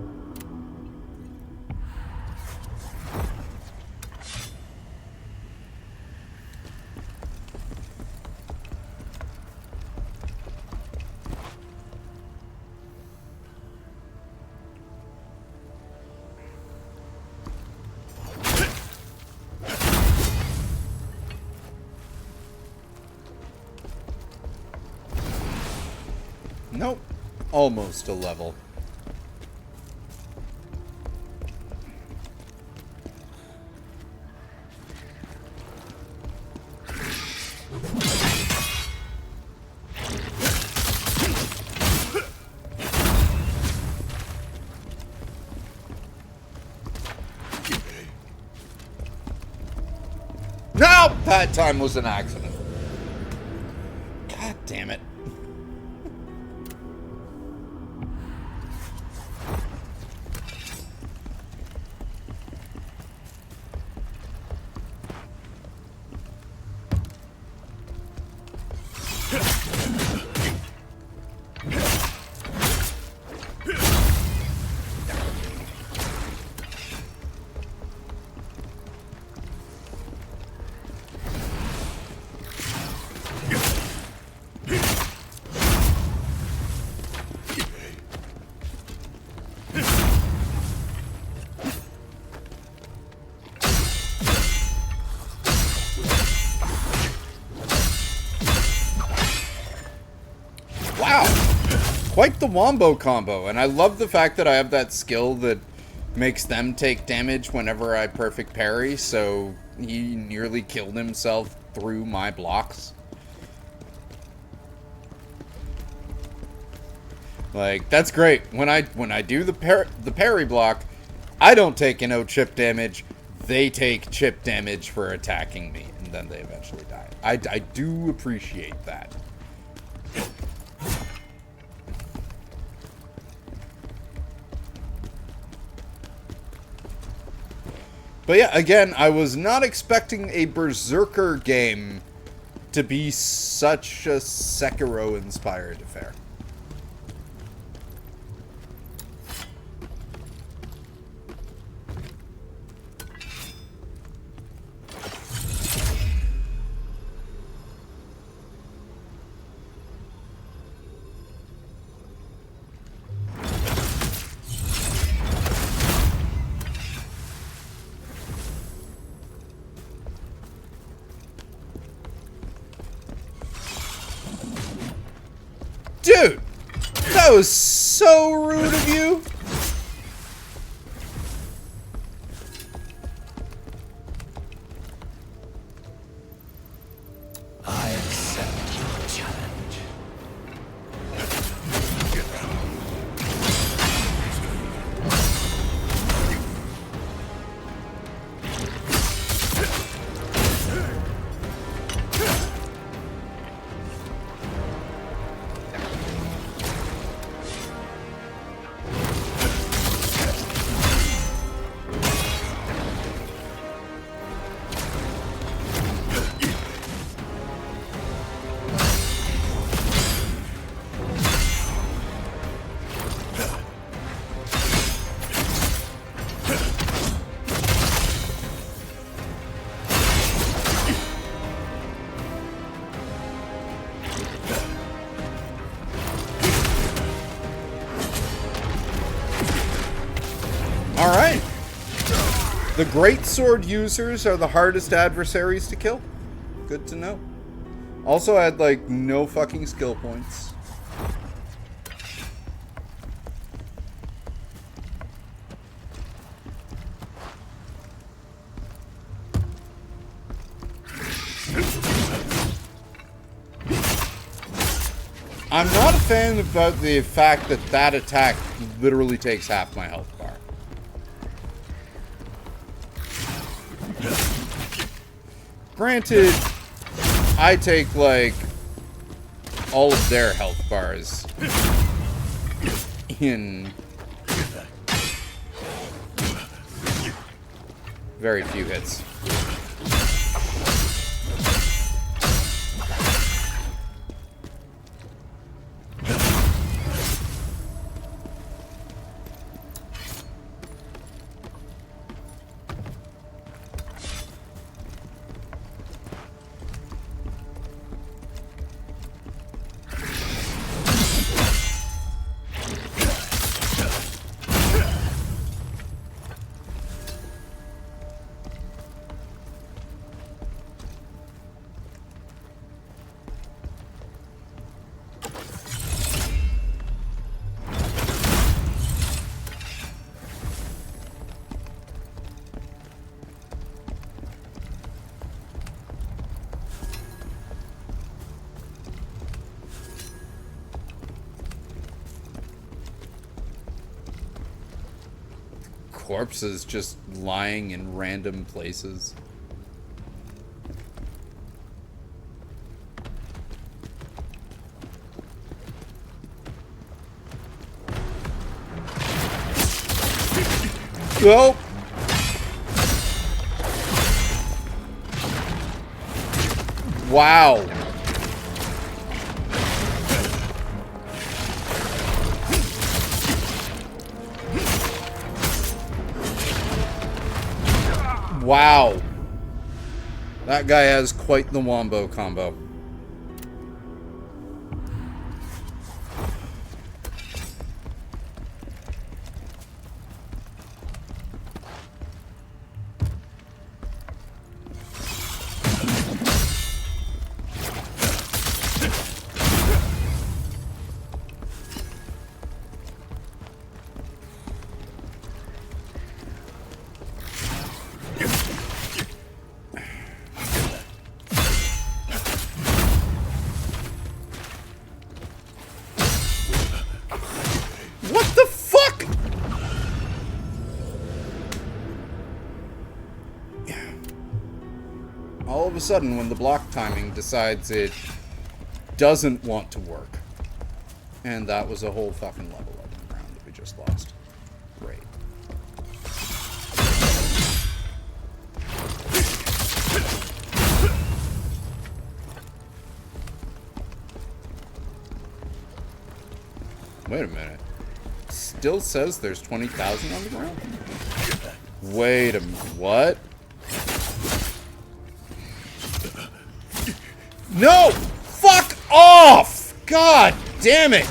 Nope. Almost a level. Nope! That time was an accident. God damn it. Quite the wombo combo, and I love the fact that I have that skill that makes them take damage whenever I perfect parry, so he nearly killed himself through my blocks. Like, that's great. When I do the parry block, I don't take no chip damage. They take chip damage for attacking me, and then they eventually die. I do appreciate that. But yeah, again, I was not expecting a Berserker game to be such a Sekiro-inspired affair. Dude, that was so rude of you. I accept your challenge. Alright. The greatsword users are the hardest adversaries to kill. Good to know. Also, I had, like, no fucking skill points. I'm not a fan about the fact that that attack literally takes half my health bar. Granted, I take, like, all of their health bars in very few hits. Corpses just lying in random places. Go. Wow. Wow. That guy has quite the wombo combo. all of a sudden, when the block timing decides it doesn't want to work. And that was a whole fucking level up in the ground that we just lost. Great. Wait a minute. Still says there's 20,000 on the ground? Wait a minute. What? No! Fuck off! God damn it!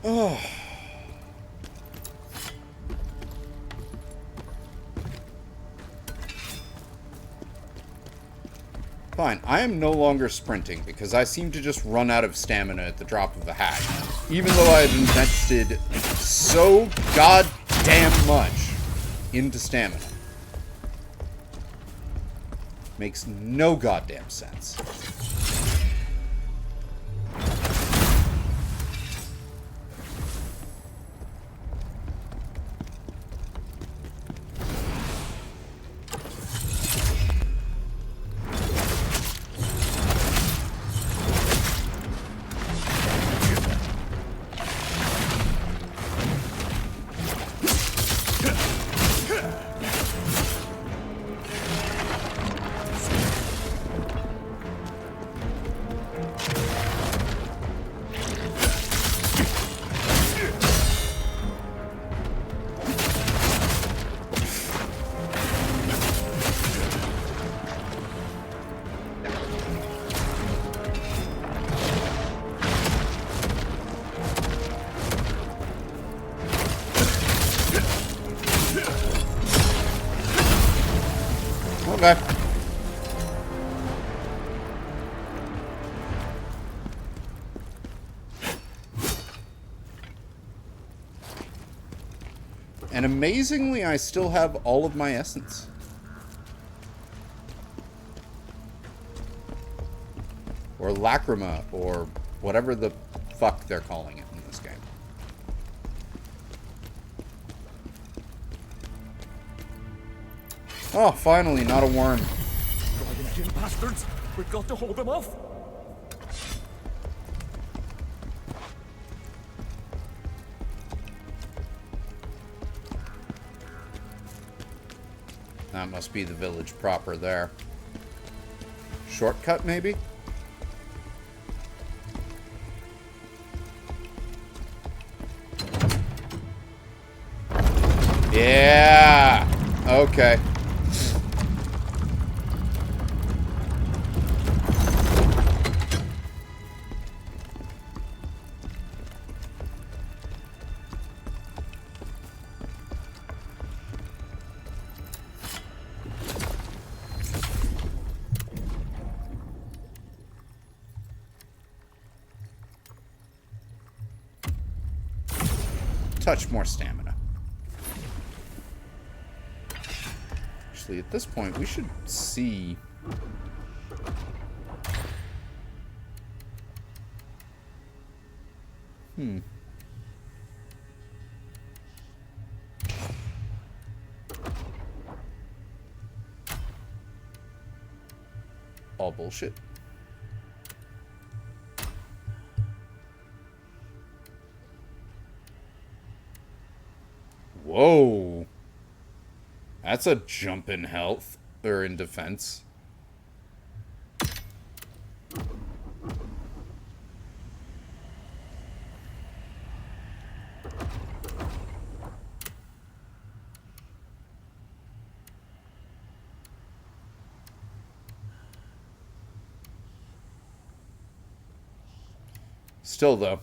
Oh. Fine, I am no longer sprinting because I seem to just run out of stamina at the drop of a hat. Even though I have invested so goddamn much into stamina. Makes no goddamn sense. Okay. And amazingly, I still have all of my essence. Or lacrima, or whatever the fuck they're calling it in this game. Oh, finally, not a worm. Driving again, bastards! We've got to hold them off! That must be the village proper there. Shortcut, maybe? Yeah! Okay. Touch more stamina. Actually, at this point, we should see... All bullshit. Whoa. That's a jump in health, or in defense. Still, though.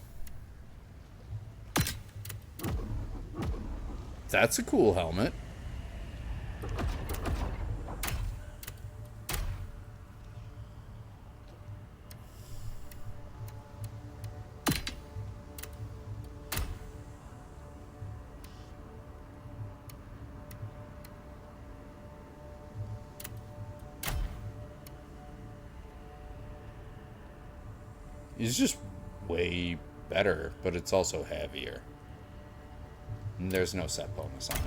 That's a cool helmet. is just way better, but it's also heavier. And there's no set bonus on it.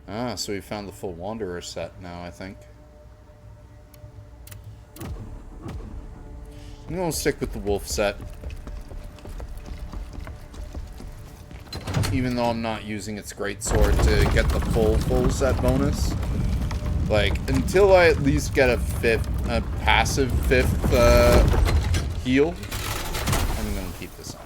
Ah, so we found the full Wanderer set now, I think. I'm gonna stick with the Wolf set. Even though I'm not using its greatsword to get the full set bonus. Like, until I at least get a passive fifth heal, I'm gonna keep this on.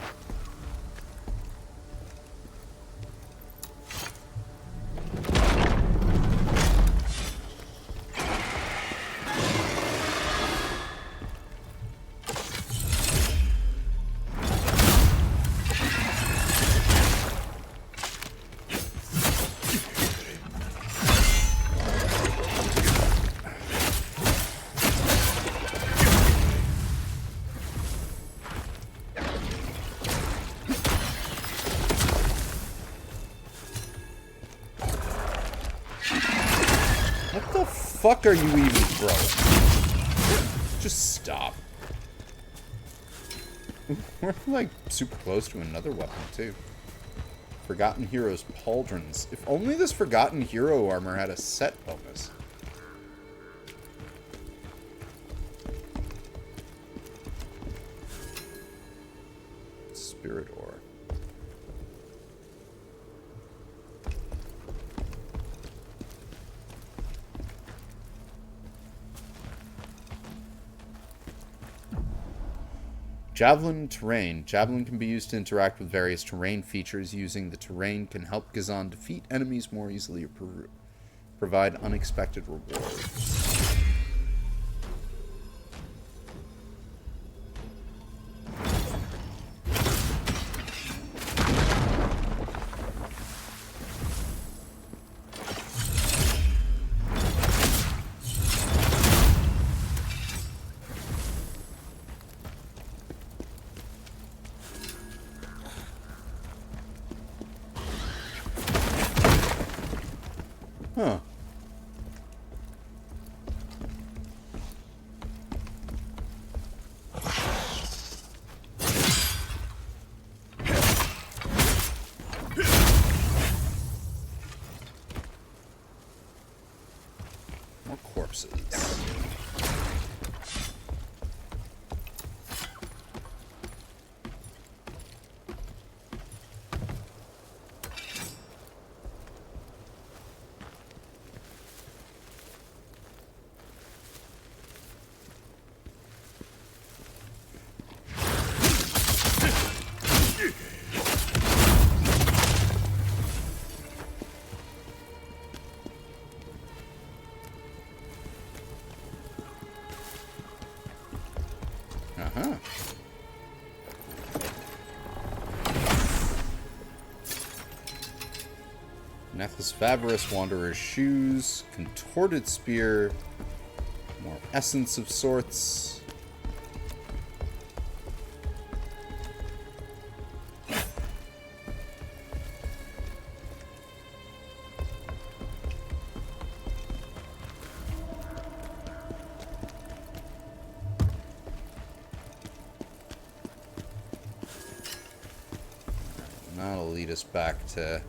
What the fuck are you even throwing? Just stop. We're like super close to another weapon too. Forgotten Hero's Pauldrons. If only this Forgotten Hero armor had a set bonus. Spirit ore. Javelin terrain. Javelin can be used to interact with various terrain features. Using the terrain can help Khazan defeat enemies more easily or provide unexpected rewards. Huh. More corpses. Uh-huh. Necklace of Avarice, Wanderer's Shoes, Contorted Spear, more Essence of sorts. That'll lead us back to...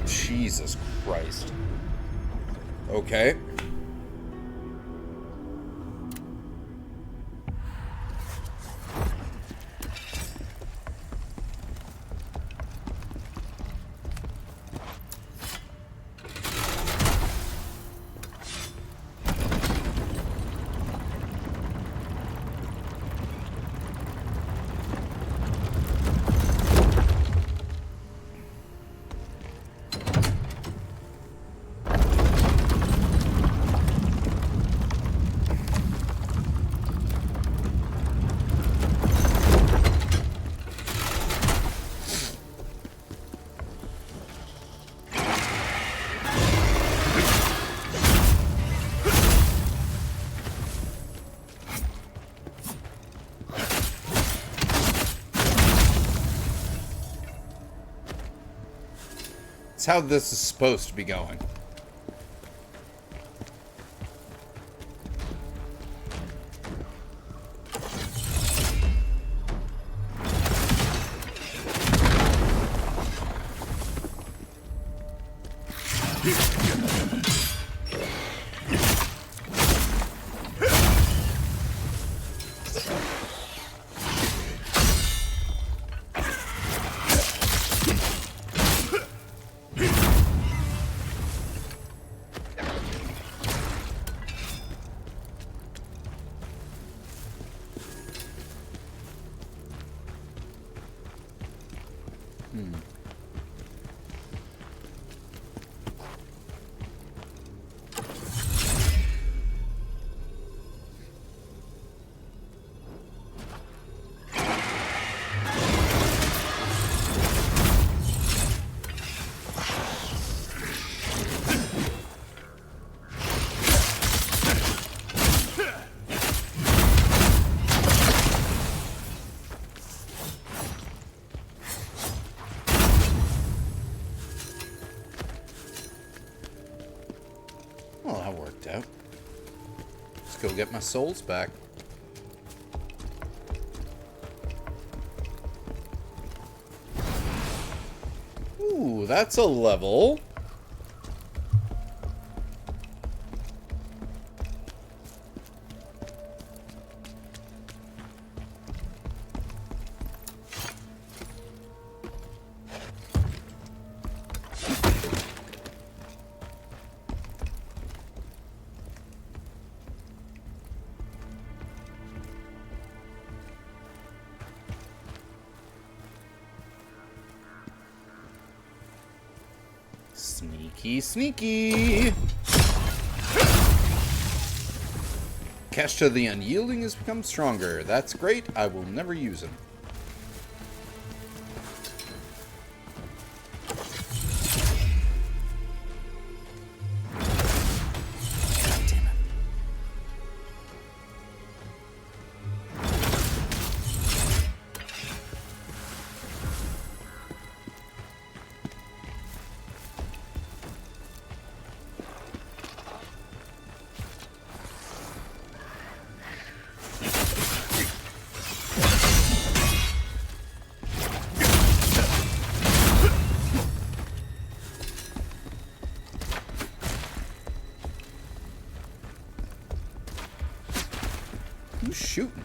Jesus Christ. Okay. It's how this is supposed to be going. Well, that worked out. Let's go get my souls back. Ooh, that's a level. Sneaky, sneaky! Keshta the Unyielding has become stronger. That's great. I will never use him. God damn it. Who's shooting?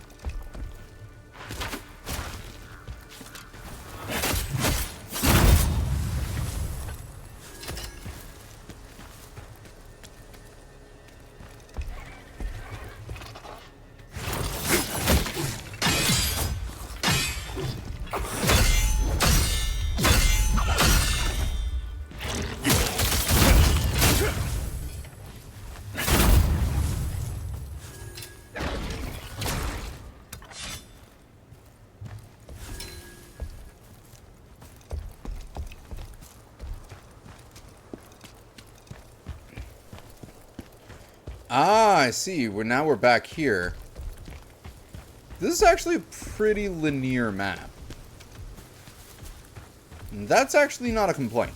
Ah, I see. Now we're back here. This is actually a pretty linear map. And that's actually not a complaint.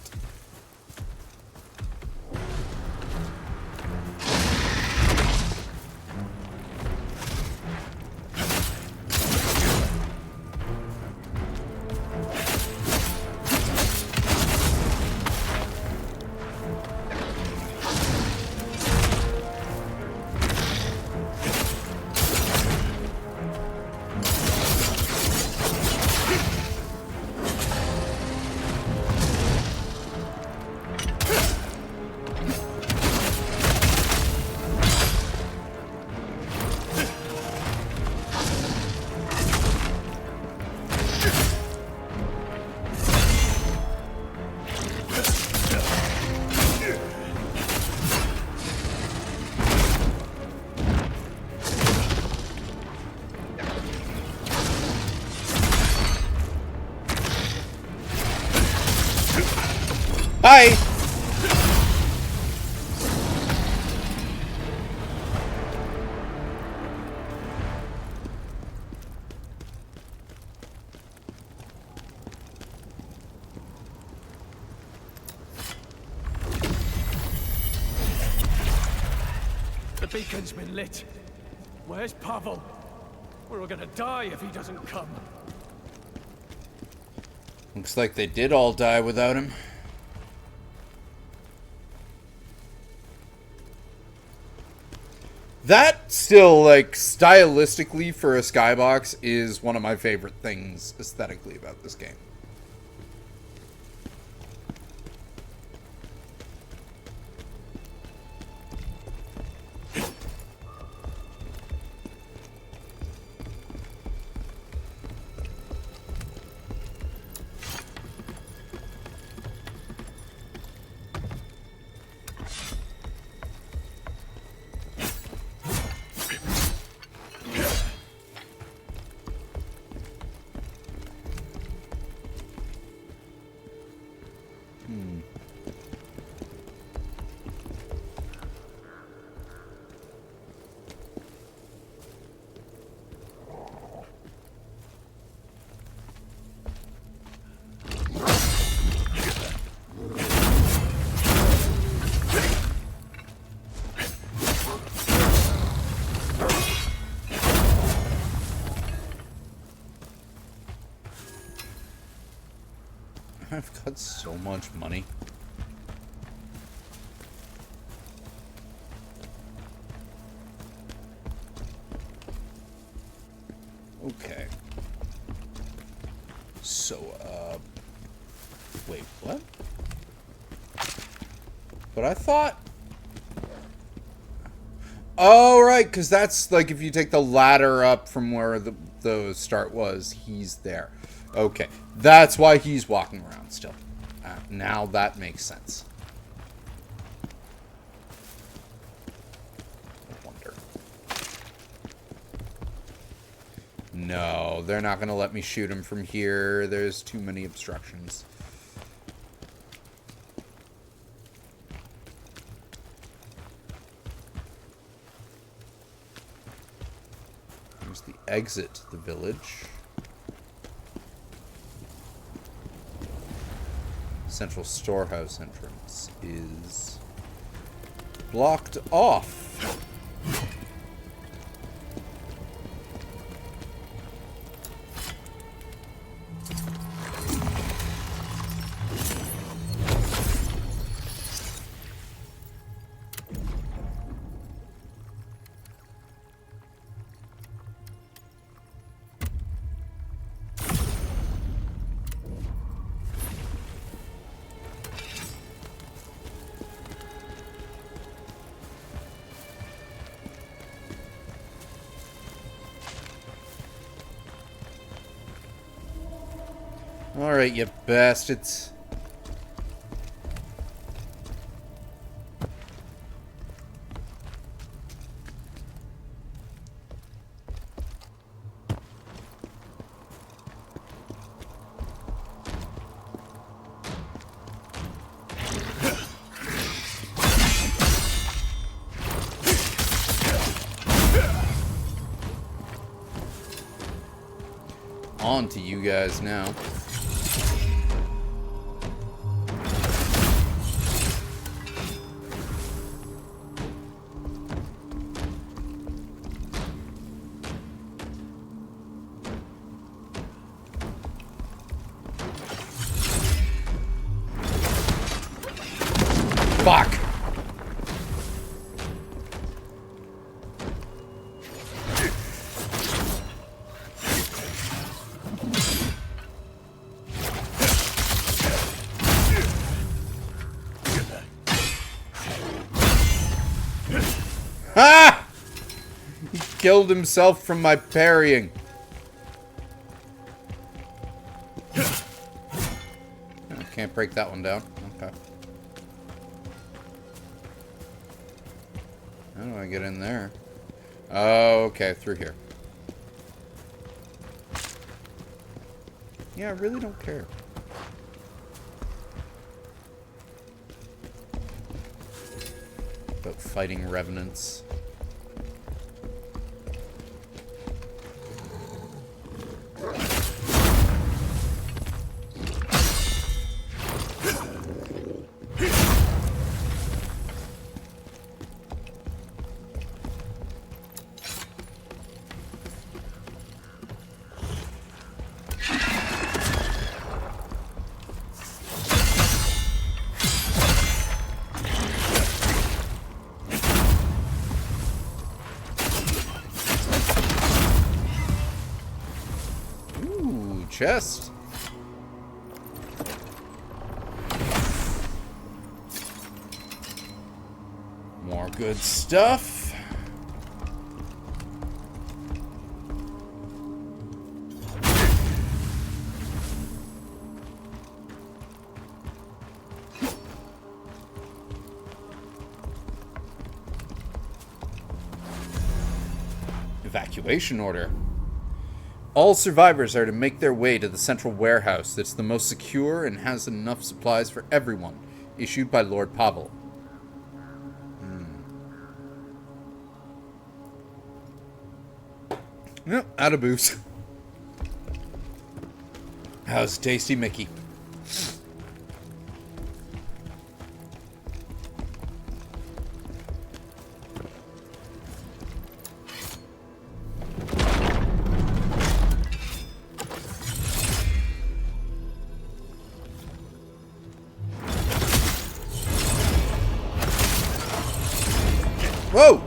Hi! beacon's been lit. Where's Pavel? We're all gonna die if he doesn't come. Looks like they did all die without him. That still, like, stylistically for a skybox is one of my favorite things aesthetically about this game. I've got so much money. Okay. So, wait, what? But I thought... Oh, right, because that's, like, if you take the ladder up from where the start was, he's there. Okay, that's why he's walking around still. Now that makes sense. I wonder. No, they're not going to let me shoot him from here. There's too many obstructions. Here's the exit to the village. Central storehouse entrance is blocked off. Alright, you bastards. On to you guys now. Fuck! Ah! He killed himself from my parrying. I can't break that one down. Okay. How do I get in there? Oh, okay, through here. Yeah, I really don't care. About fighting revenants. chest. More good stuff. Evacuation order. All survivors are to make their way to the central warehouse that's the most secure and has enough supplies for everyone, issued by Lord Pavel. Yep, out of booze. How's Tasty Mickey? Whoa!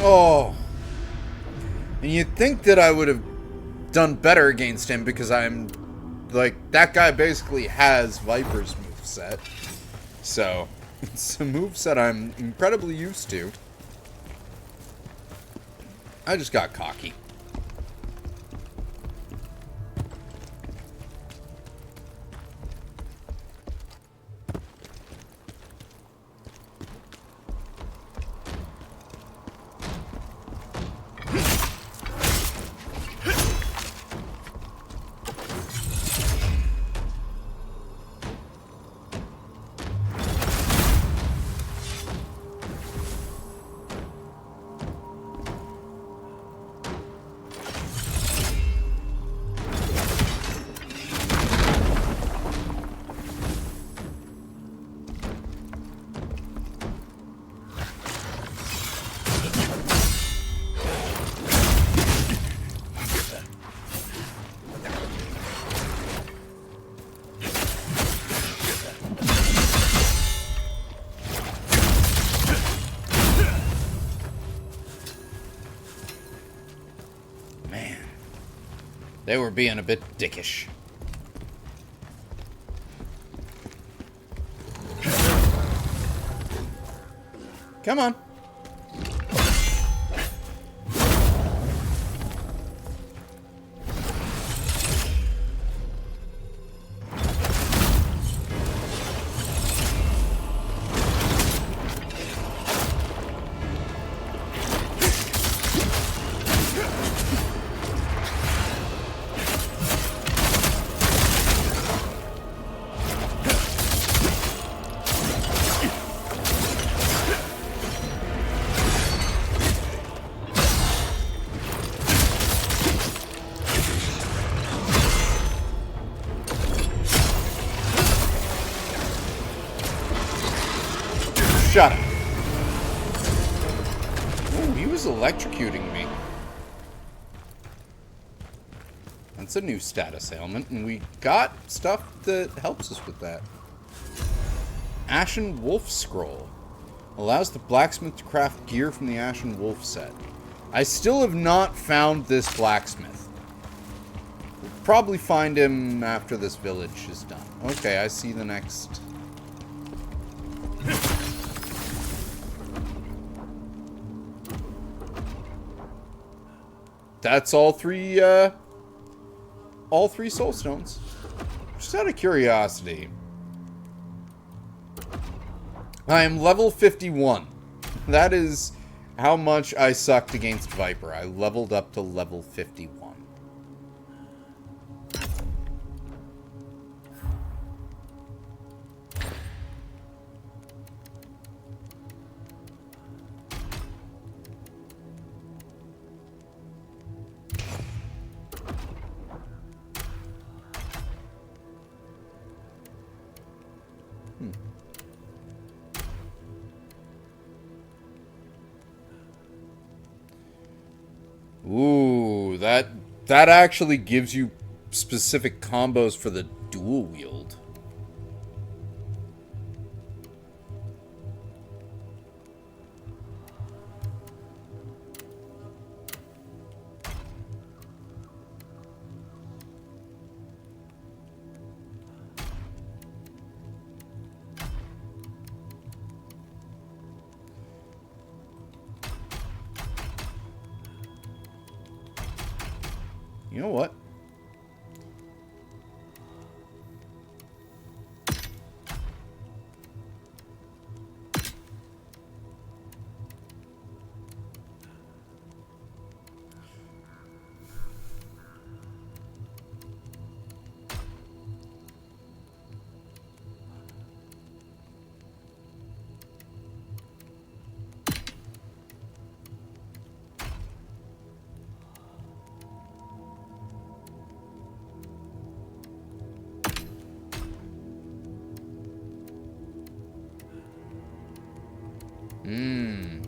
Oh. And you'd think that I would have done better against him because I'm like, that guy basically has Viper's moveset. So, it's a moveset I'm incredibly used to. I just got cocky. They were being a bit dickish. Come on. Shut up. Ooh, he was electrocuting me. That's a new status ailment, and we got stuff that helps us with that. Ashen Wolf Scroll. Allows the blacksmith to craft gear from the Ashen Wolf set. I still have not found this blacksmith. We'll probably find him after this village is done. Okay, I see the next... That's all three soul stones. Just out of curiosity. I am level 51. That is how much I sucked against Viper. I leveled up to level 51. Ooh, that actually gives you specific combos for the dual wield. You know what?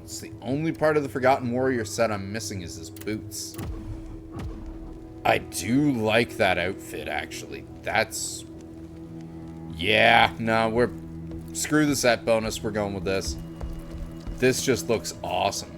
It's the only part of the Forgotten Warrior set I'm missing is his boots. I do like that outfit, actually. That's... Yeah, no, we're... Screw the set bonus, we're going with this. This just looks awesome.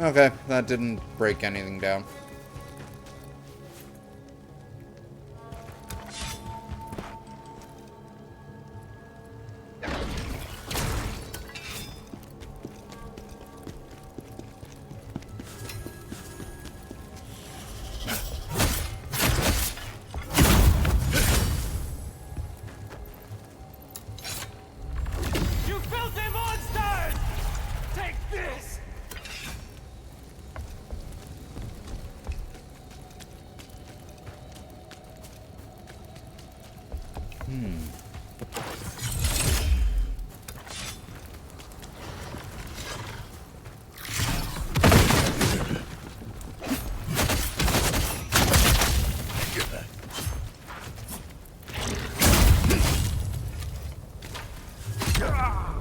Okay, that didn't break anything down. You filthy monsters! Take this!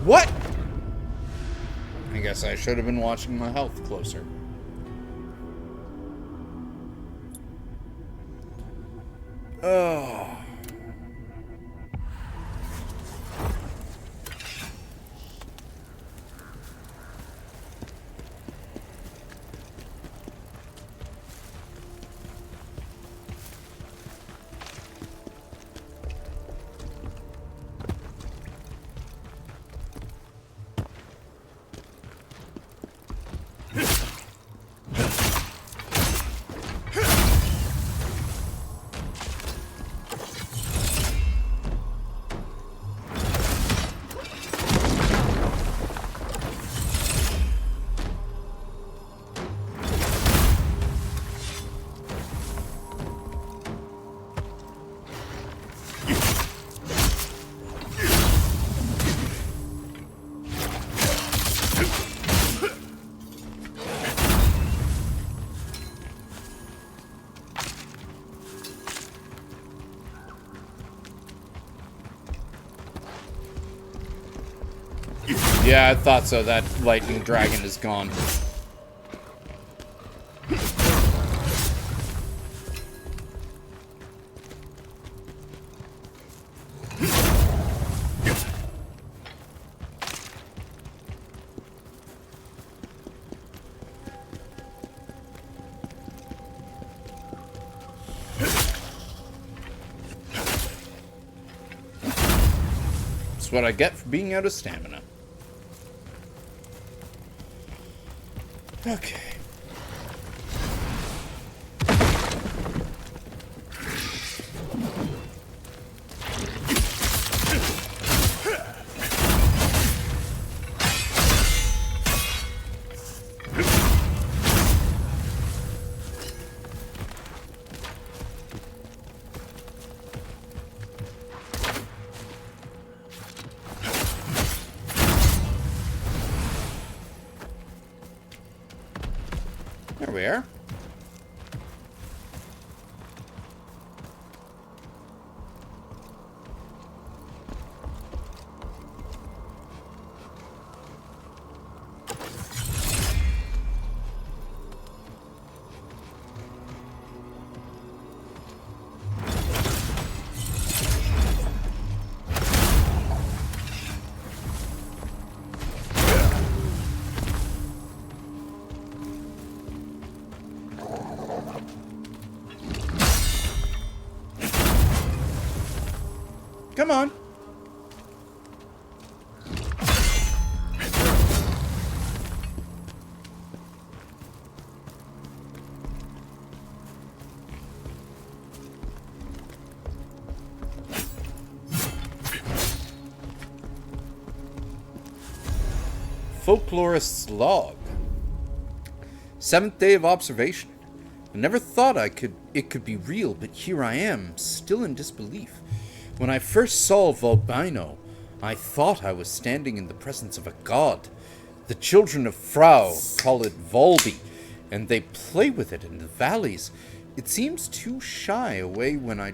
What? I guess I should have been watching my health closer. Oh. Yeah, I thought so. That lightning dragon is gone. That's what I get for being out of stamina. Okay. Come on. Folklorist's log. 7th day of observation. I never thought it could be real, but here I am, still in disbelief. When I first saw Volbino, I thought I was standing in the presence of a god. The children of Phraugh call it Volby, and they play with it in the valleys. It seems to shy away when I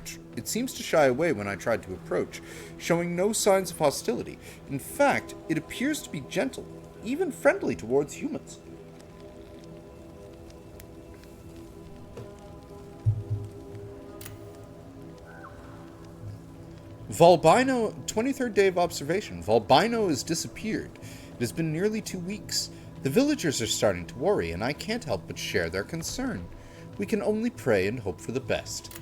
tried to approach, showing no signs of hostility. In fact, it appears to be gentle, even friendly towards humans. Volbino, 23rd day of observation. Volbino has disappeared. It has been nearly 2 weeks. The villagers are starting to worry, and I can't help but share their concern. We can only pray and hope for the best.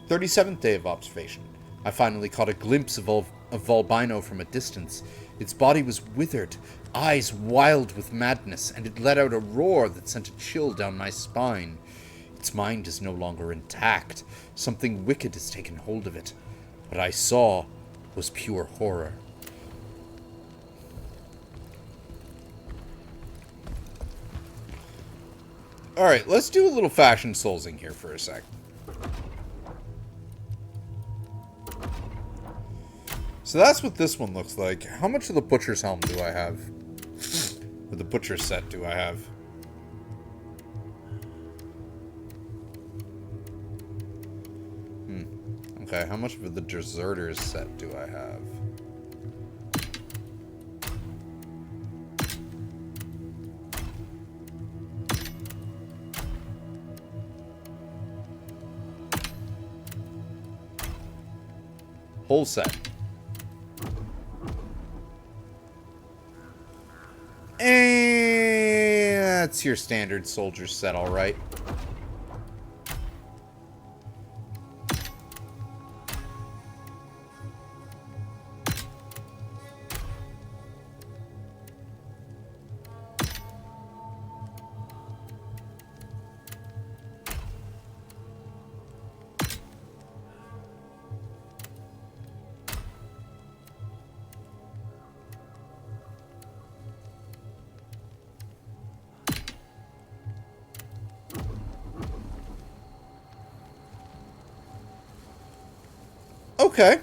37th day of observation. I finally caught a glimpse of Volbino from a distance. Its body was withered, eyes wild with madness, and it let out a roar that sent a chill down my spine. Its mind is no longer intact. Something wicked has taken hold of it. What I saw was pure horror. Alright, let's do a little fashion soulsing here for a sec. So that's what this one looks like. How much of the butcher's helm do I have? Or the butcher set do I have? Okay, how much of the Berzerker set do I have? Whole set. And that's your standard soldier set, alright. Okay.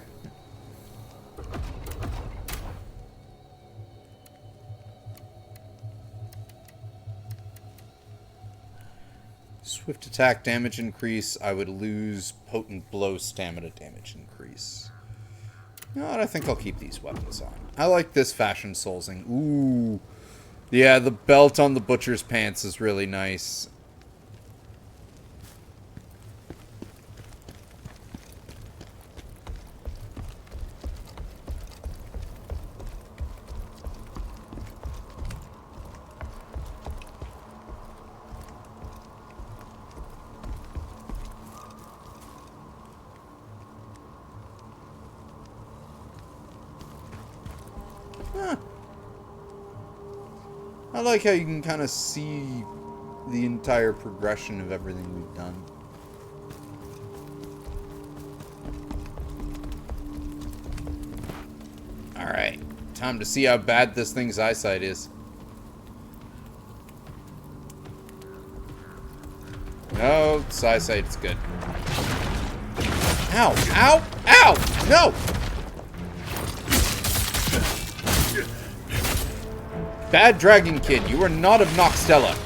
Swift attack damage increase. I would lose potent blow stamina damage increase. You know what? I think I'll keep these weapons on. I like this fashion soulsing. Ooh. Yeah, the belt on the butcher's pants is really nice. I like how you can kind of see the entire progression of everything we've done. Alright, time to see how bad this thing's eyesight is. No, its eyesight's good. Ow! Ow! Ow! No! Bad Dragon Kid, you are not of Noxtella.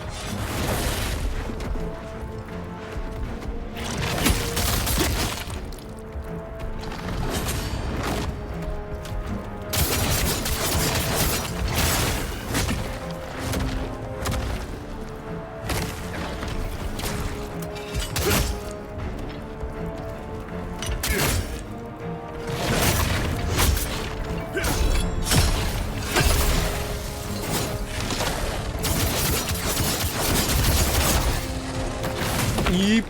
Eep.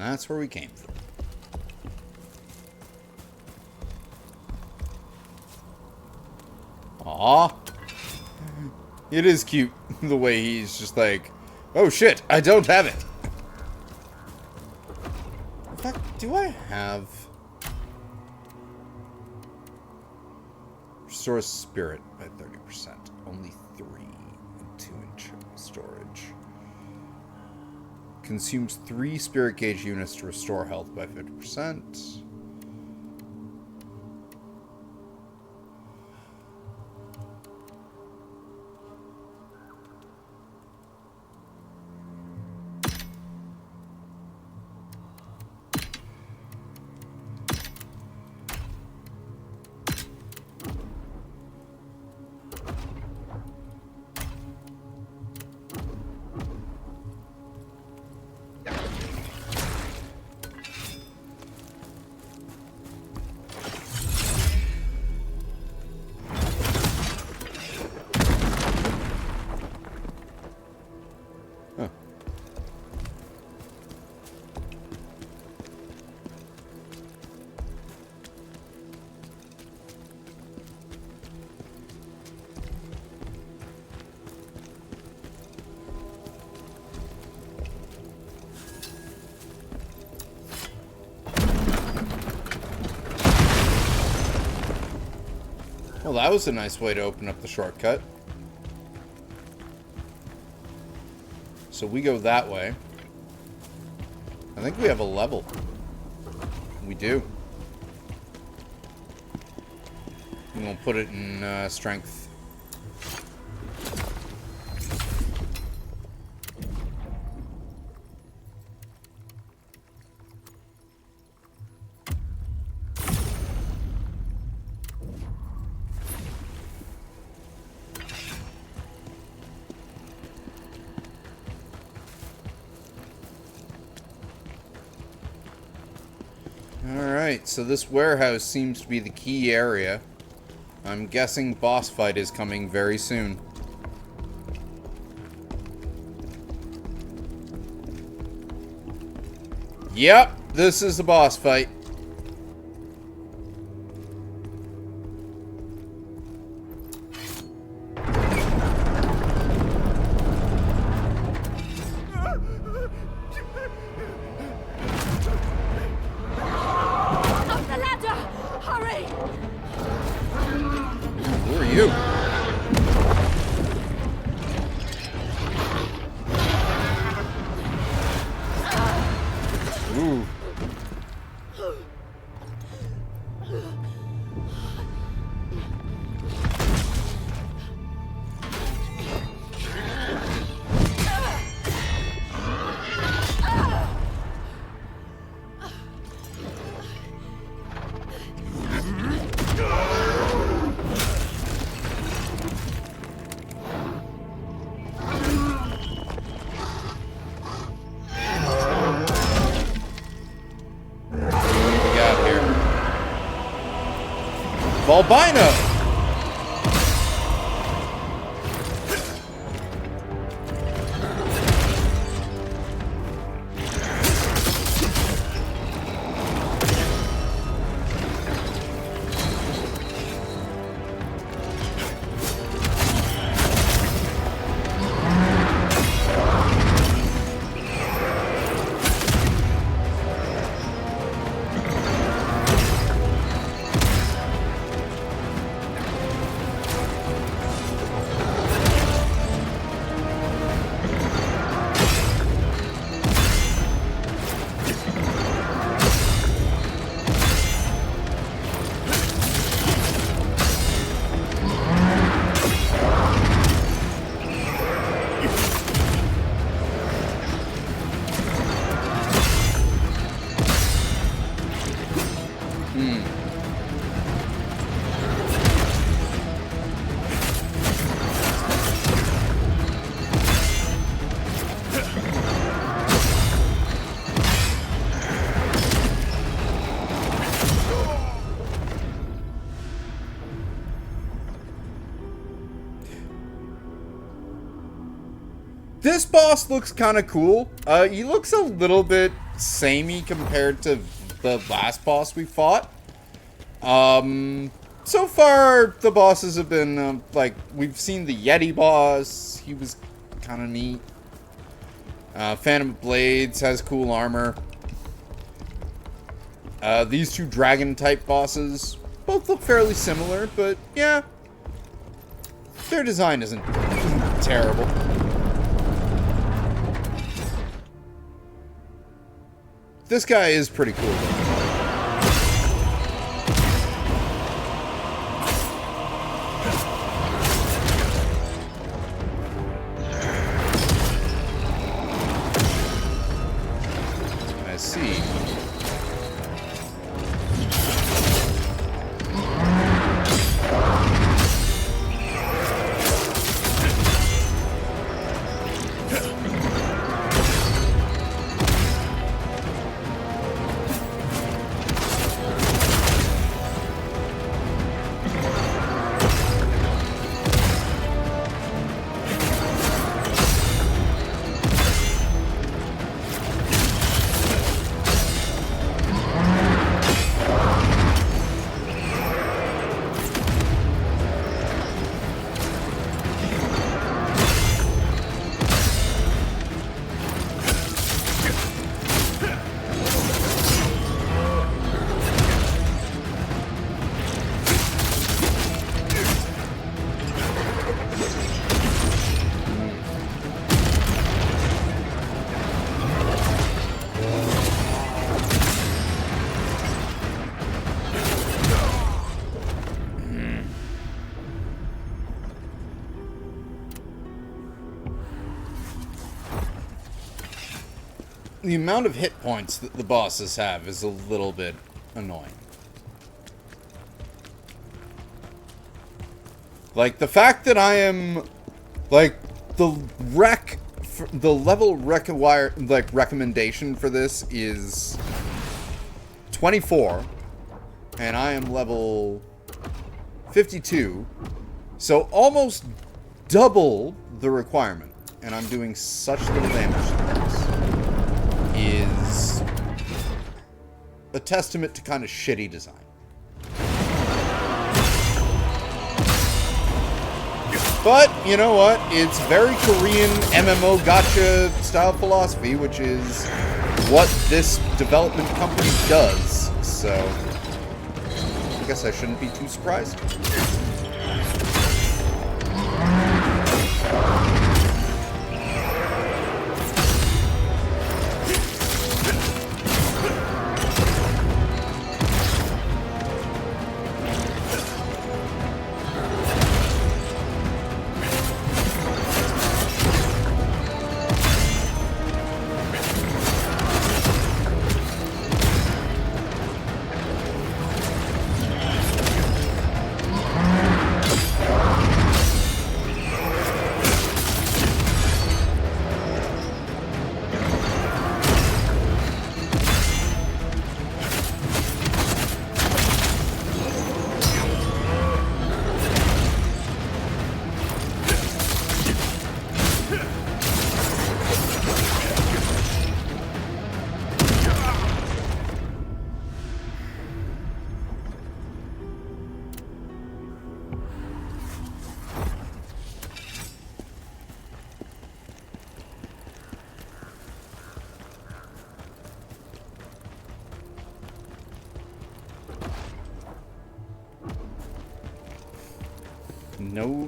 that's where we came from. Aww. It is cute the way he's just like, oh shit, I don't have it. In fact, do I have... Restore spirit by 30%. Only 3 and 2-inch storage. Consumes 3 spirit gauge units to restore health by 50%. Well, that was a nice way to open up the shortcut. So we go that way. I think we have a level. We do. I'm gonna put it in strength. Alright, so this warehouse seems to be the key area. I'm guessing boss fight is coming very soon. Yep, this is the boss fight. Albino! This boss looks kind of cool. He looks a little bit samey compared to the last boss we fought. So far, the bosses have been, like, we've seen the Yeti boss. He was kind of neat. Phantom Blades has cool armor. These two dragon-type bosses both look fairly similar, but, yeah. Their design isn't terrible. This guy is pretty cool, though. I see. The amount of hit points that the bosses have is a little bit annoying. Like, the fact that I am, like, the level recommendation for this is 24, and I am level 52, so almost double the requirement, and I'm doing such little damage to this. Is a testament to kind of shitty design. But, you know what? It's very Korean MMO gacha style philosophy, which is what this development company does. So, I guess I shouldn't be too surprised.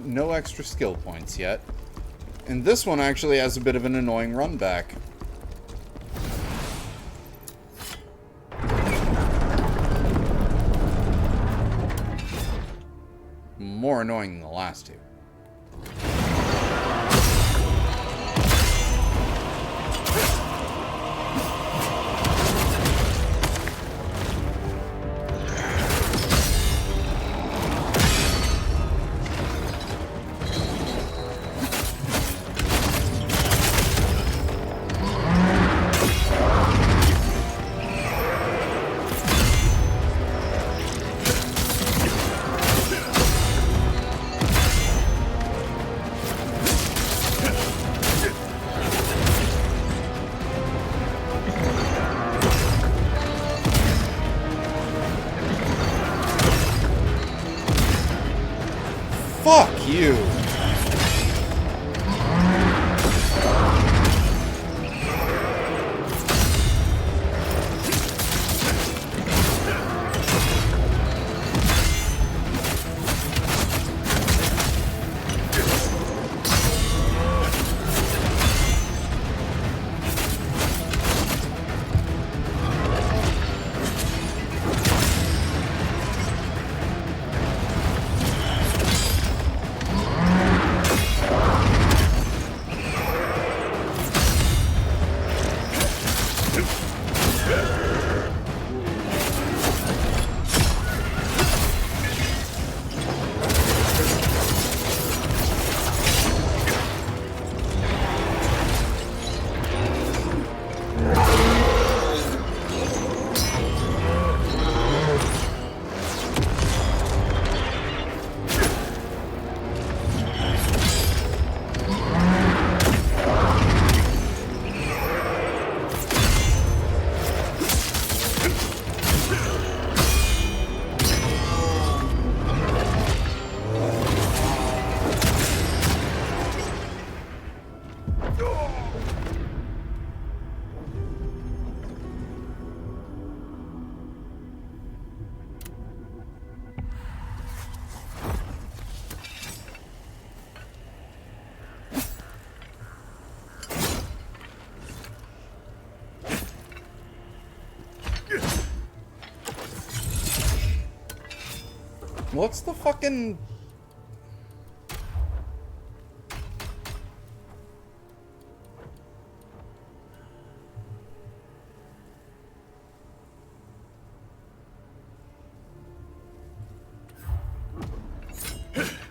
No extra skill points yet. And this one actually has a bit of an annoying run back. More annoying than the last two. Fuck you. What's the fucking...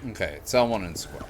Okay, it's L1 and square.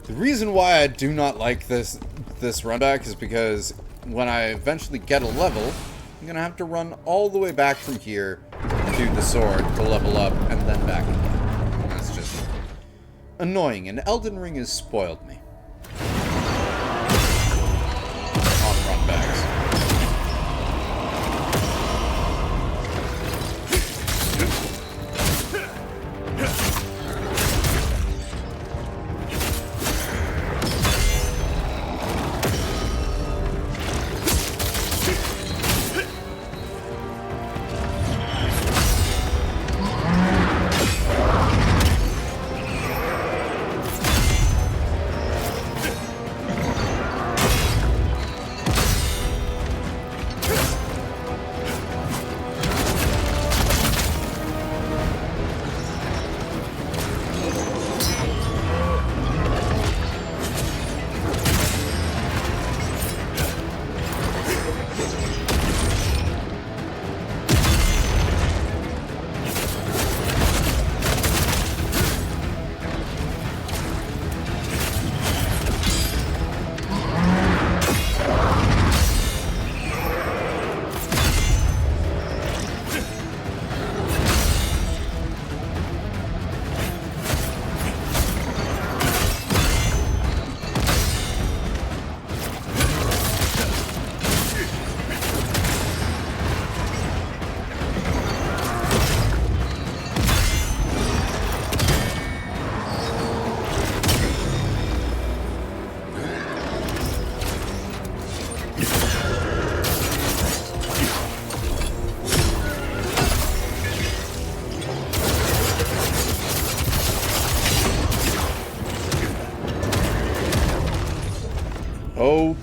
The reason why I do not like this runback is because when I eventually get a level, I'm gonna have to run all the way back from here to the sword to level up and then back again. That's just annoying, and Elden Ring has spoiled me on runbacks.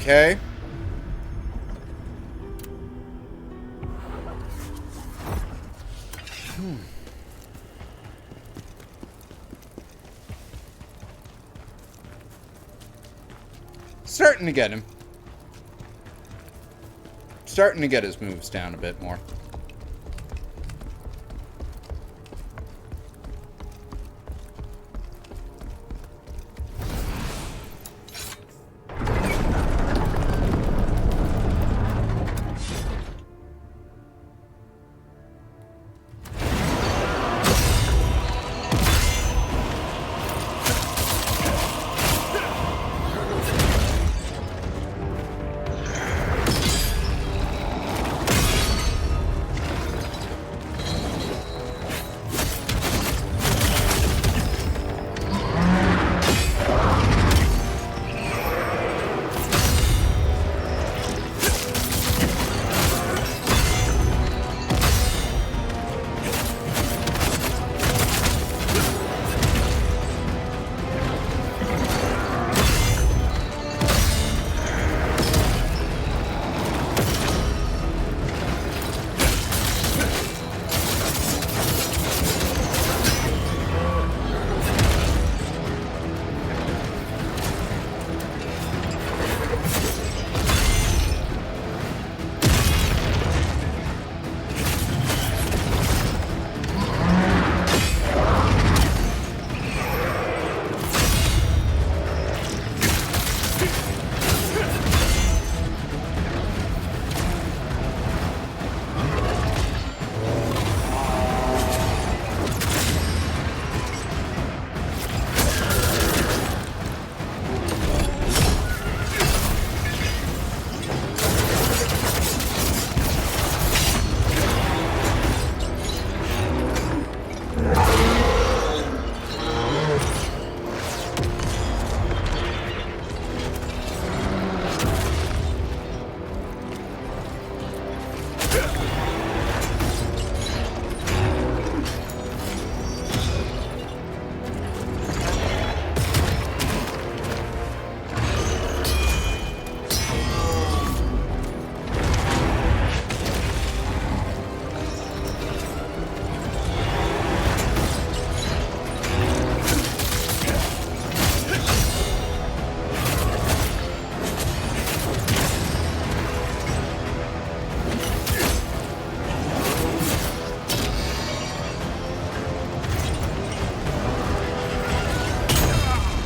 Okay. Starting to get him. Starting to get his moves down a bit more.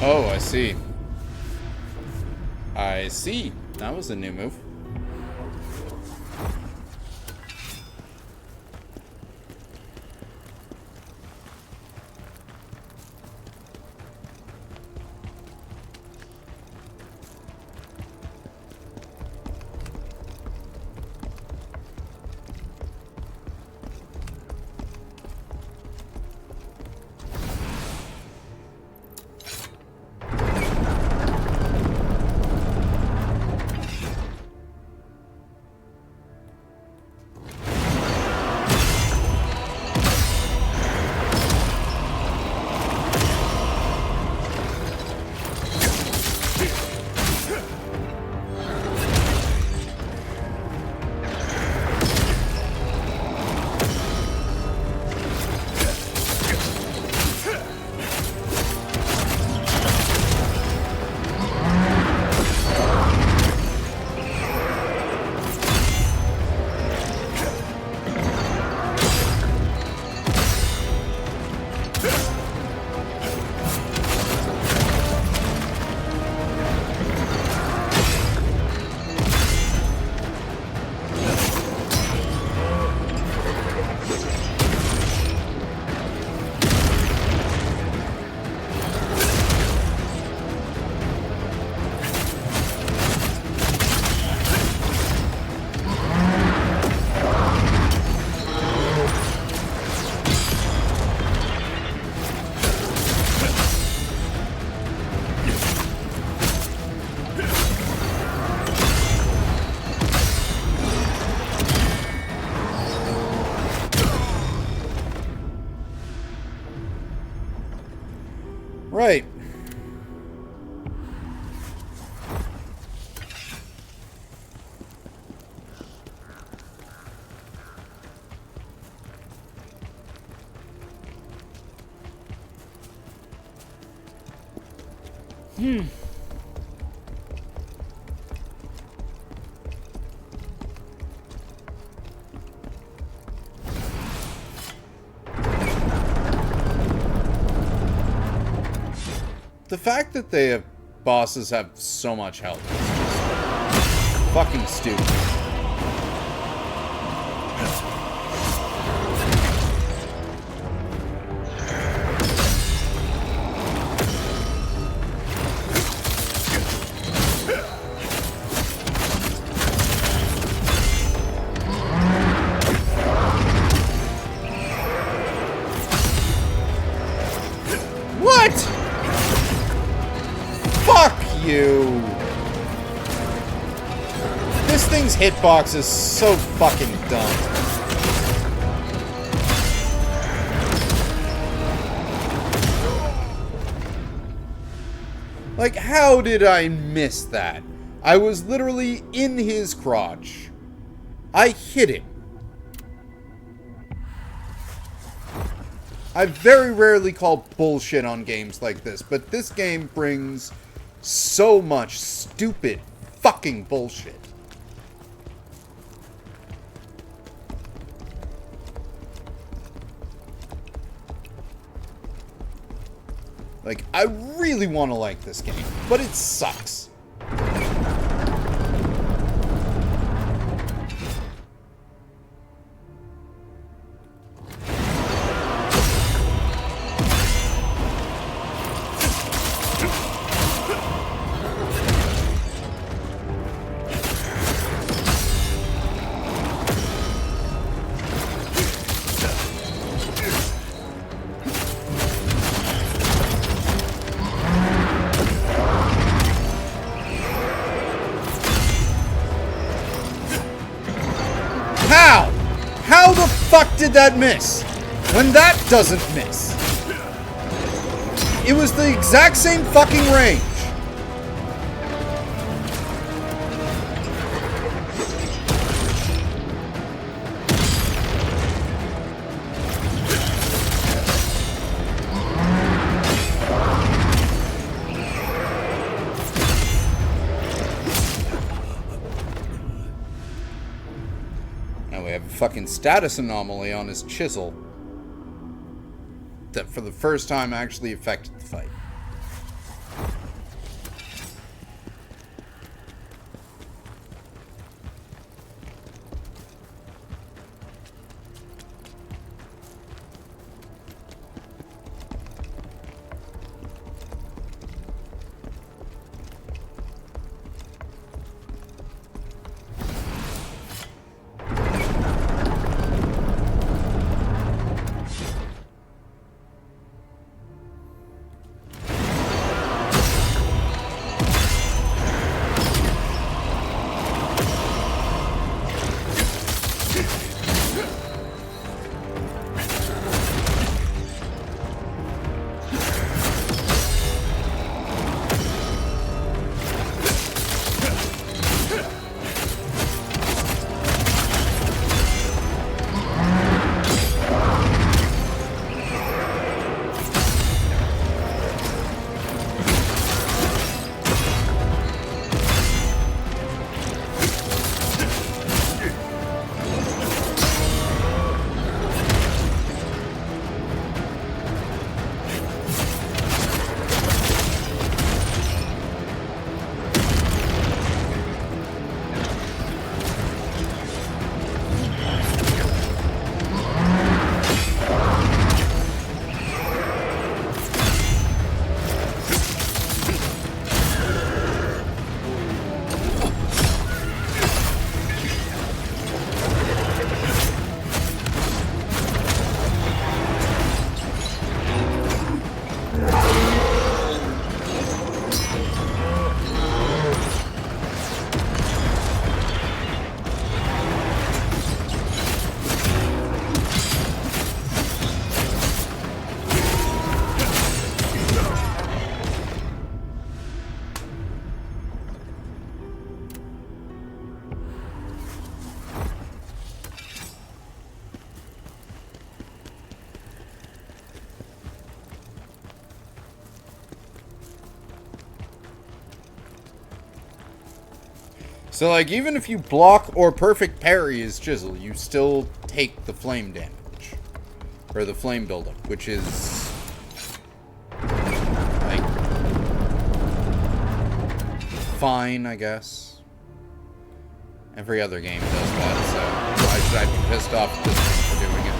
Oh, I see. I see. That was a new move. Right. The fact that they have bosses have so much health is just fucking stupid. What? Fuck you! This thing's hitbox is so fucking dumb. Like, how did I miss that? I was literally in his crotch. I hit him. I very rarely call bullshit on games like this, but this game brings so much stupid fucking bullshit. Like, I really want to like this game, but it sucks. How? How the fuck did that miss? When that doesn't miss. It was the exact same fucking range. We have a fucking status anomaly on his chisel that for the first time actually affected the fight. So, like, even if you block or perfect parry his chisel, you still take the flame damage. Or the flame buildup, which is... like... fine, I guess. Every other game does that, so why should I be pissed off at this one for doing it?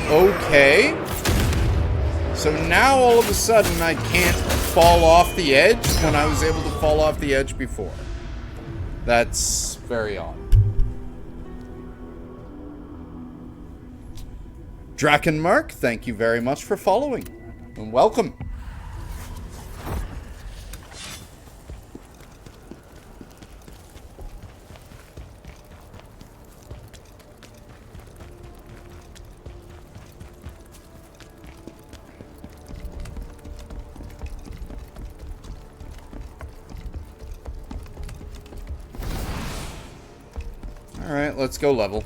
Okay. So now all of a sudden I can't fall off the edge when I was able to fall off the edge before. That's very odd. Drakenmark, thank you very much for following. And welcome. Alright, let's go level.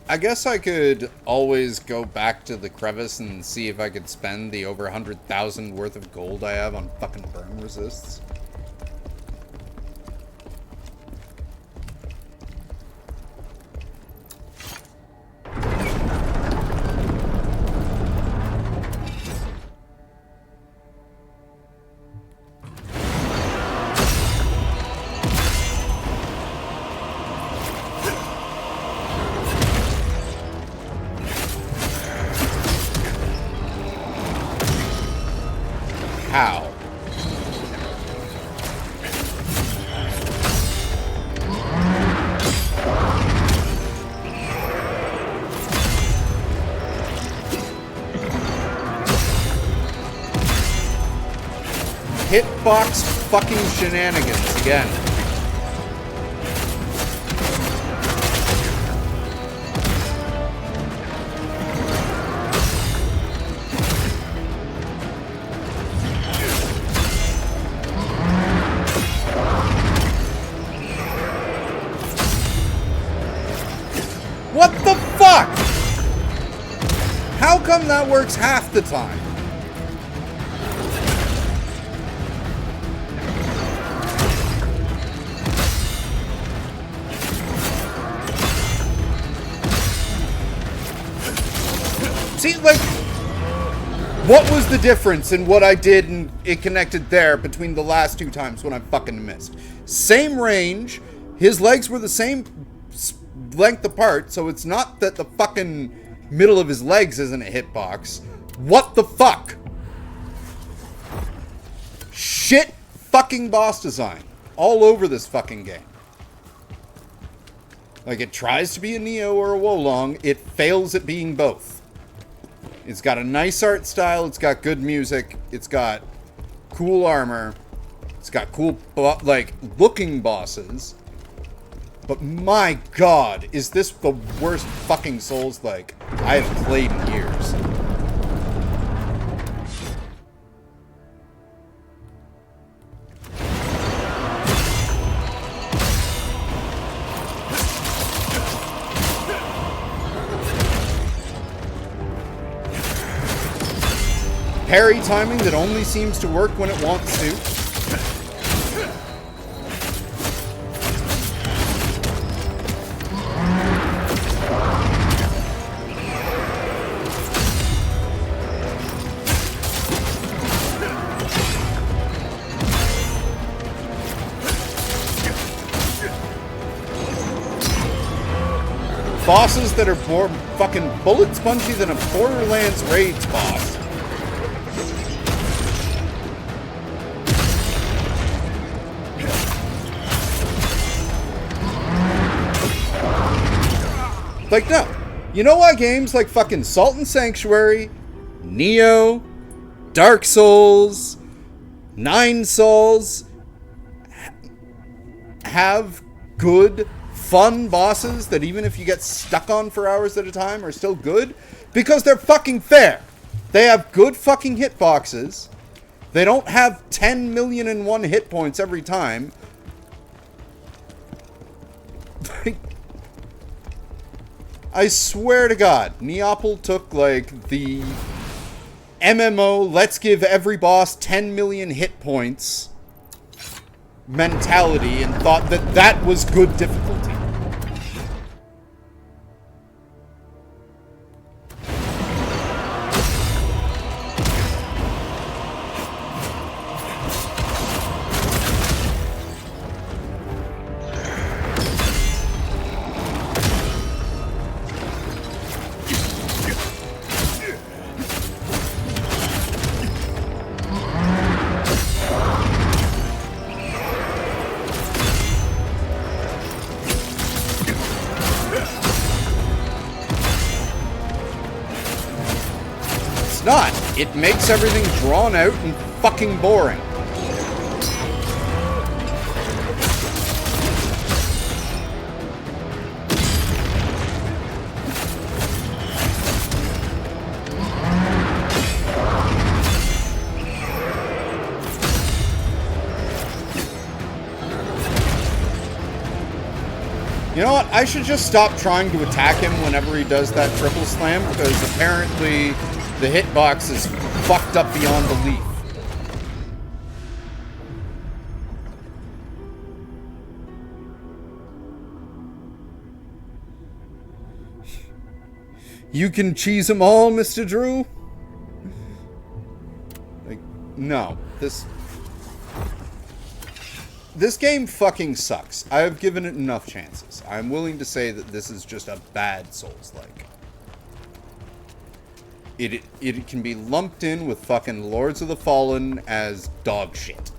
I guess I could always go back to the crevice and see if I could spend the over 100,000 worth of gold I have on fucking burn resists. How? Hitbox fucking shenanigans again. What the fuck? How come that works half the time? See, like, what was the difference in what I did and it connected there between the last two times when I fucking missed? Same range, his legs were the same length apart, so it's not that the fucking middle of his legs isn't a hitbox. What the fuck? Shit fucking boss design. all over this fucking game. Like, it tries to be a Neo or a Wolong, it fails at being both. It's got a nice art style, it's got good music, it's got cool armor, it's got cool, like, looking bosses. But my god, is this the worst fucking Souls-like I've played in years. Parry timing that only seems to work when it wants to. Bosses that are more fucking bullet spongy than a Borderlands Raids boss. Like, no. You know why games like fucking Salt and Sanctuary, Neo, Dark Souls, Nine Souls have good, fun bosses that even if you get stuck on for hours at a time are still good? Because they're fucking fair. They have good fucking hitboxes. They don't have 10 million and one hit points every time. I swear to God, Neople took, like, the MMO, let's give every boss 10 million hit points mentality and thought that that was good difficulty. Not. It makes everything drawn out and fucking boring. You know what? I should just stop trying to attack him whenever he does that triple slam, because apparently the hitbox is fucked up beyond belief. You can cheese them all, Mr. Drew? Like, no. This game fucking sucks. I have given it enough chances. I'm willing to say that this is just a bad Souls-like. It can be lumped in with fucking Lords of the Fallen as dog shit.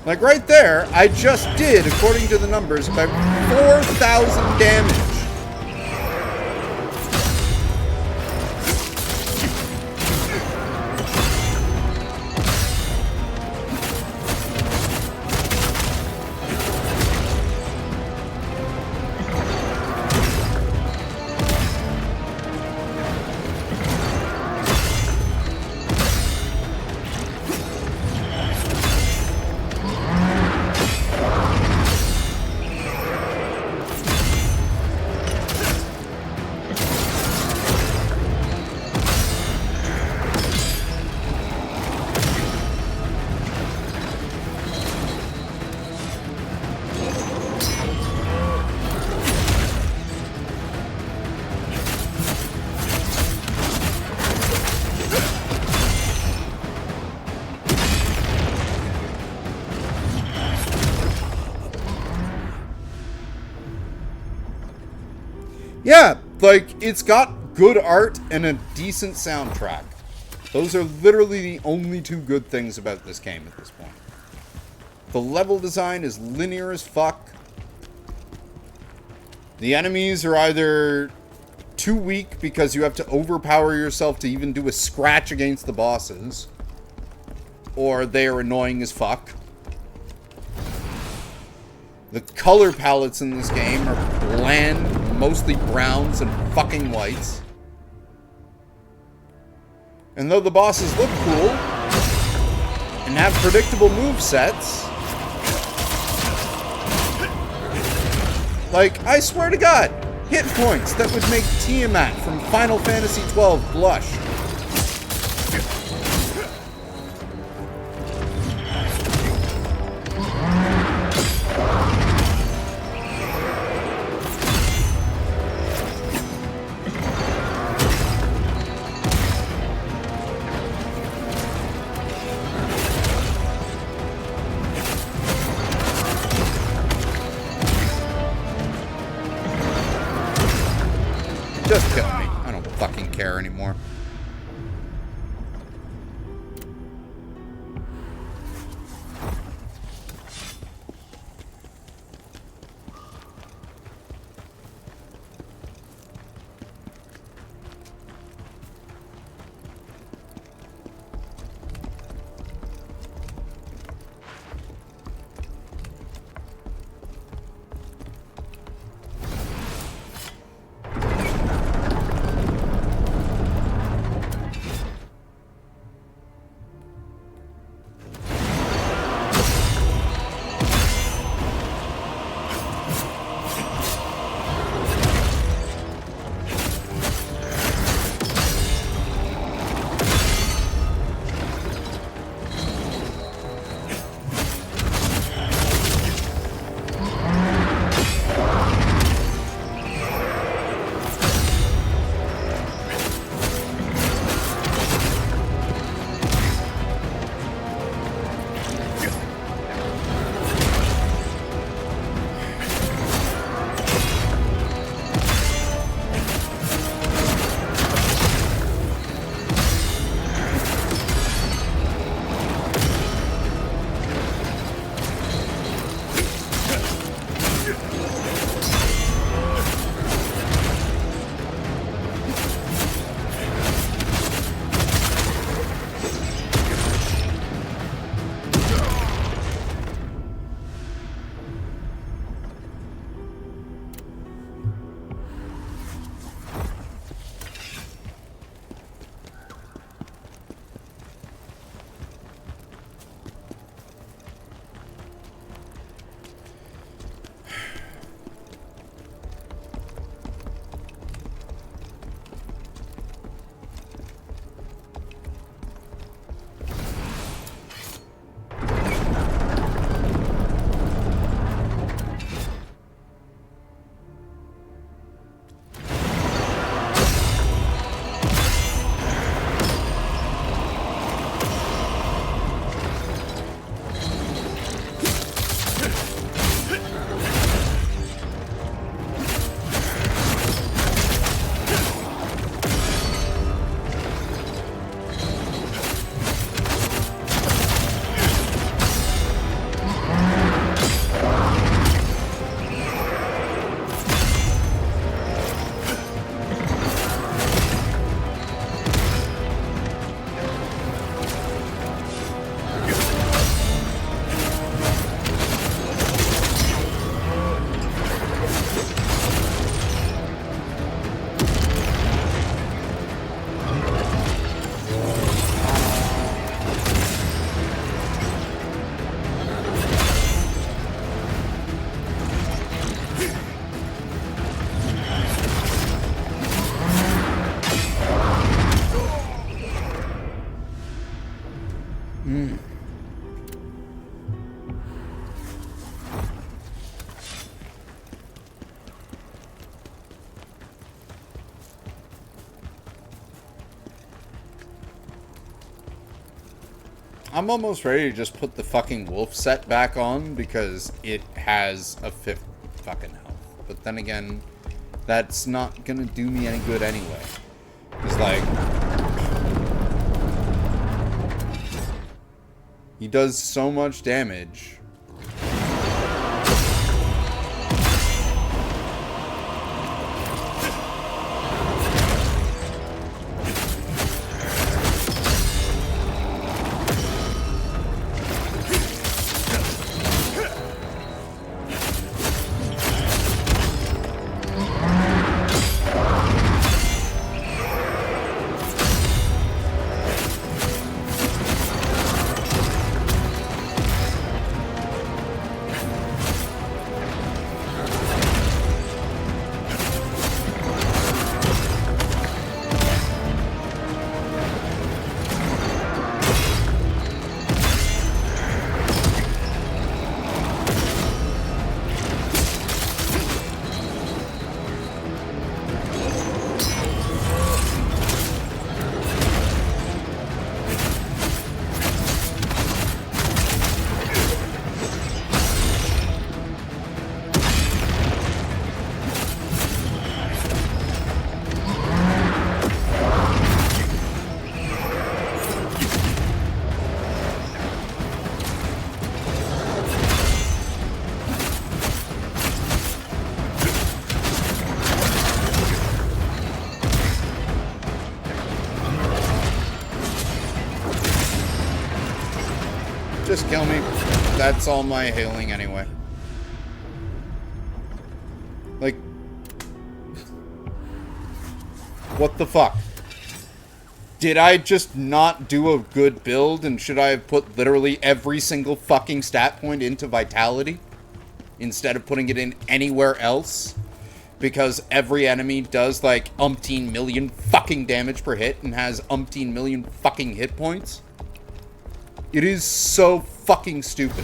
Like right there, I just did, according to the numbers, about 4,000 damage. Yeah, like, it's got good art and a decent soundtrack. Those are literally the only two good things about this game at this point. The level design is linear as fuck. The enemies are either too weak because you have to overpower yourself to even do a scratch against the bosses, or they are annoying as fuck. The color palettes in this game are bland, mostly browns and fucking whites. And though the bosses look cool and have predictable movesets, like, I swear to God, hit points that would make Tiamat from Final Fantasy XII blush. Just kill me. I don't fucking care anymore. I'm almost ready to just put the fucking wolf set back on because it has a 5th fucking health. But then again, that's not gonna do me any good anyway. It's like... he does so much damage. Just kill me. That's all my healing anyway. Like... what the fuck? Did I just not do a good build, and should I have put literally every single fucking stat point into Vitality? Instead of putting it in anywhere else? Because every enemy does like umpteen million fucking damage per hit and has umpteen million fucking hit points? It is so fucking stupid.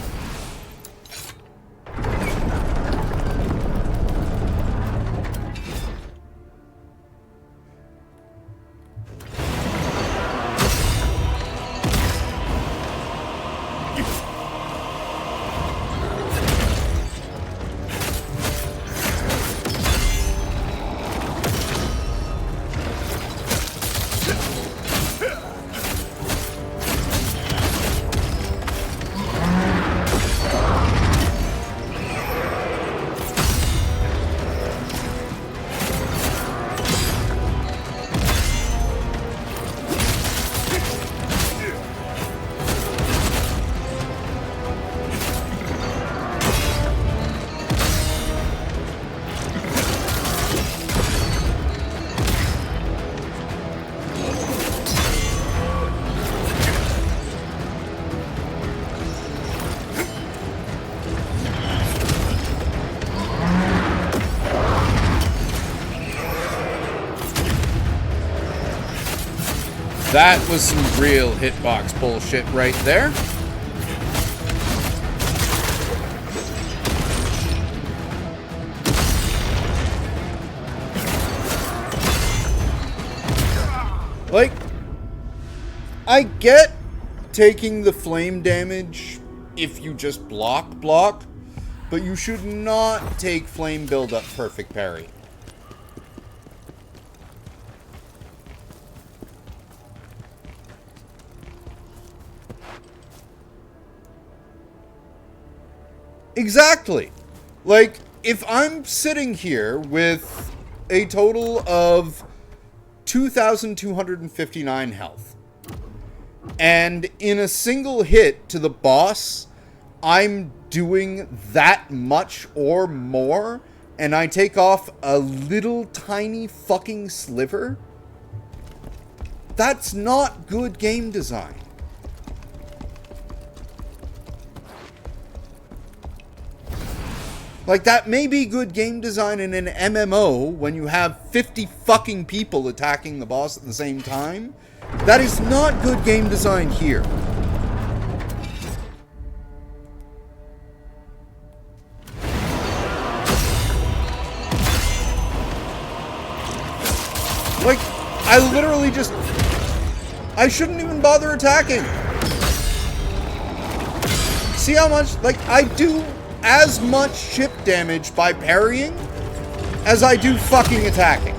That was some real hitbox bullshit right there. Like, I get taking the flame damage if you just block, but you should not take flame build-up perfect parry. Exactly. Like, if I'm sitting here with a total of 2,259 health, and in a single hit to the boss, I'm doing that much or more, and I take off a little tiny fucking sliver, that's not good game design. Like, that may be good game design in an MMO when you have 50 fucking people attacking the boss at the same time. That is not good game design here. Like, I literally just... I shouldn't even bother attacking. See how much... Like, I do as much chip damage by parrying as I do fucking attacking.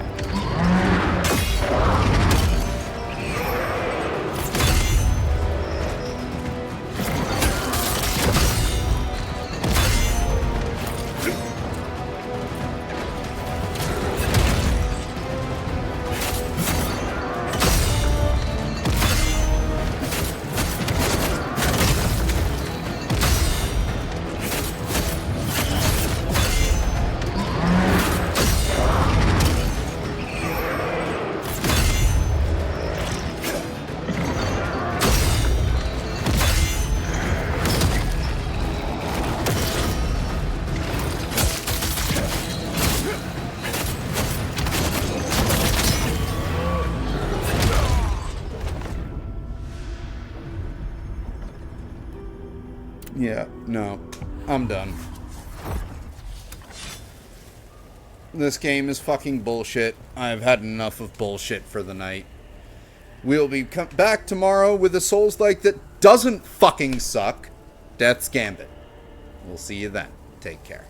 Yeah, no. I'm done. This game is fucking bullshit. I've had enough of bullshit for the night. We'll be back tomorrow with a Souls-like that doesn't fucking suck. Death's Gambit. We'll see you then. Take care.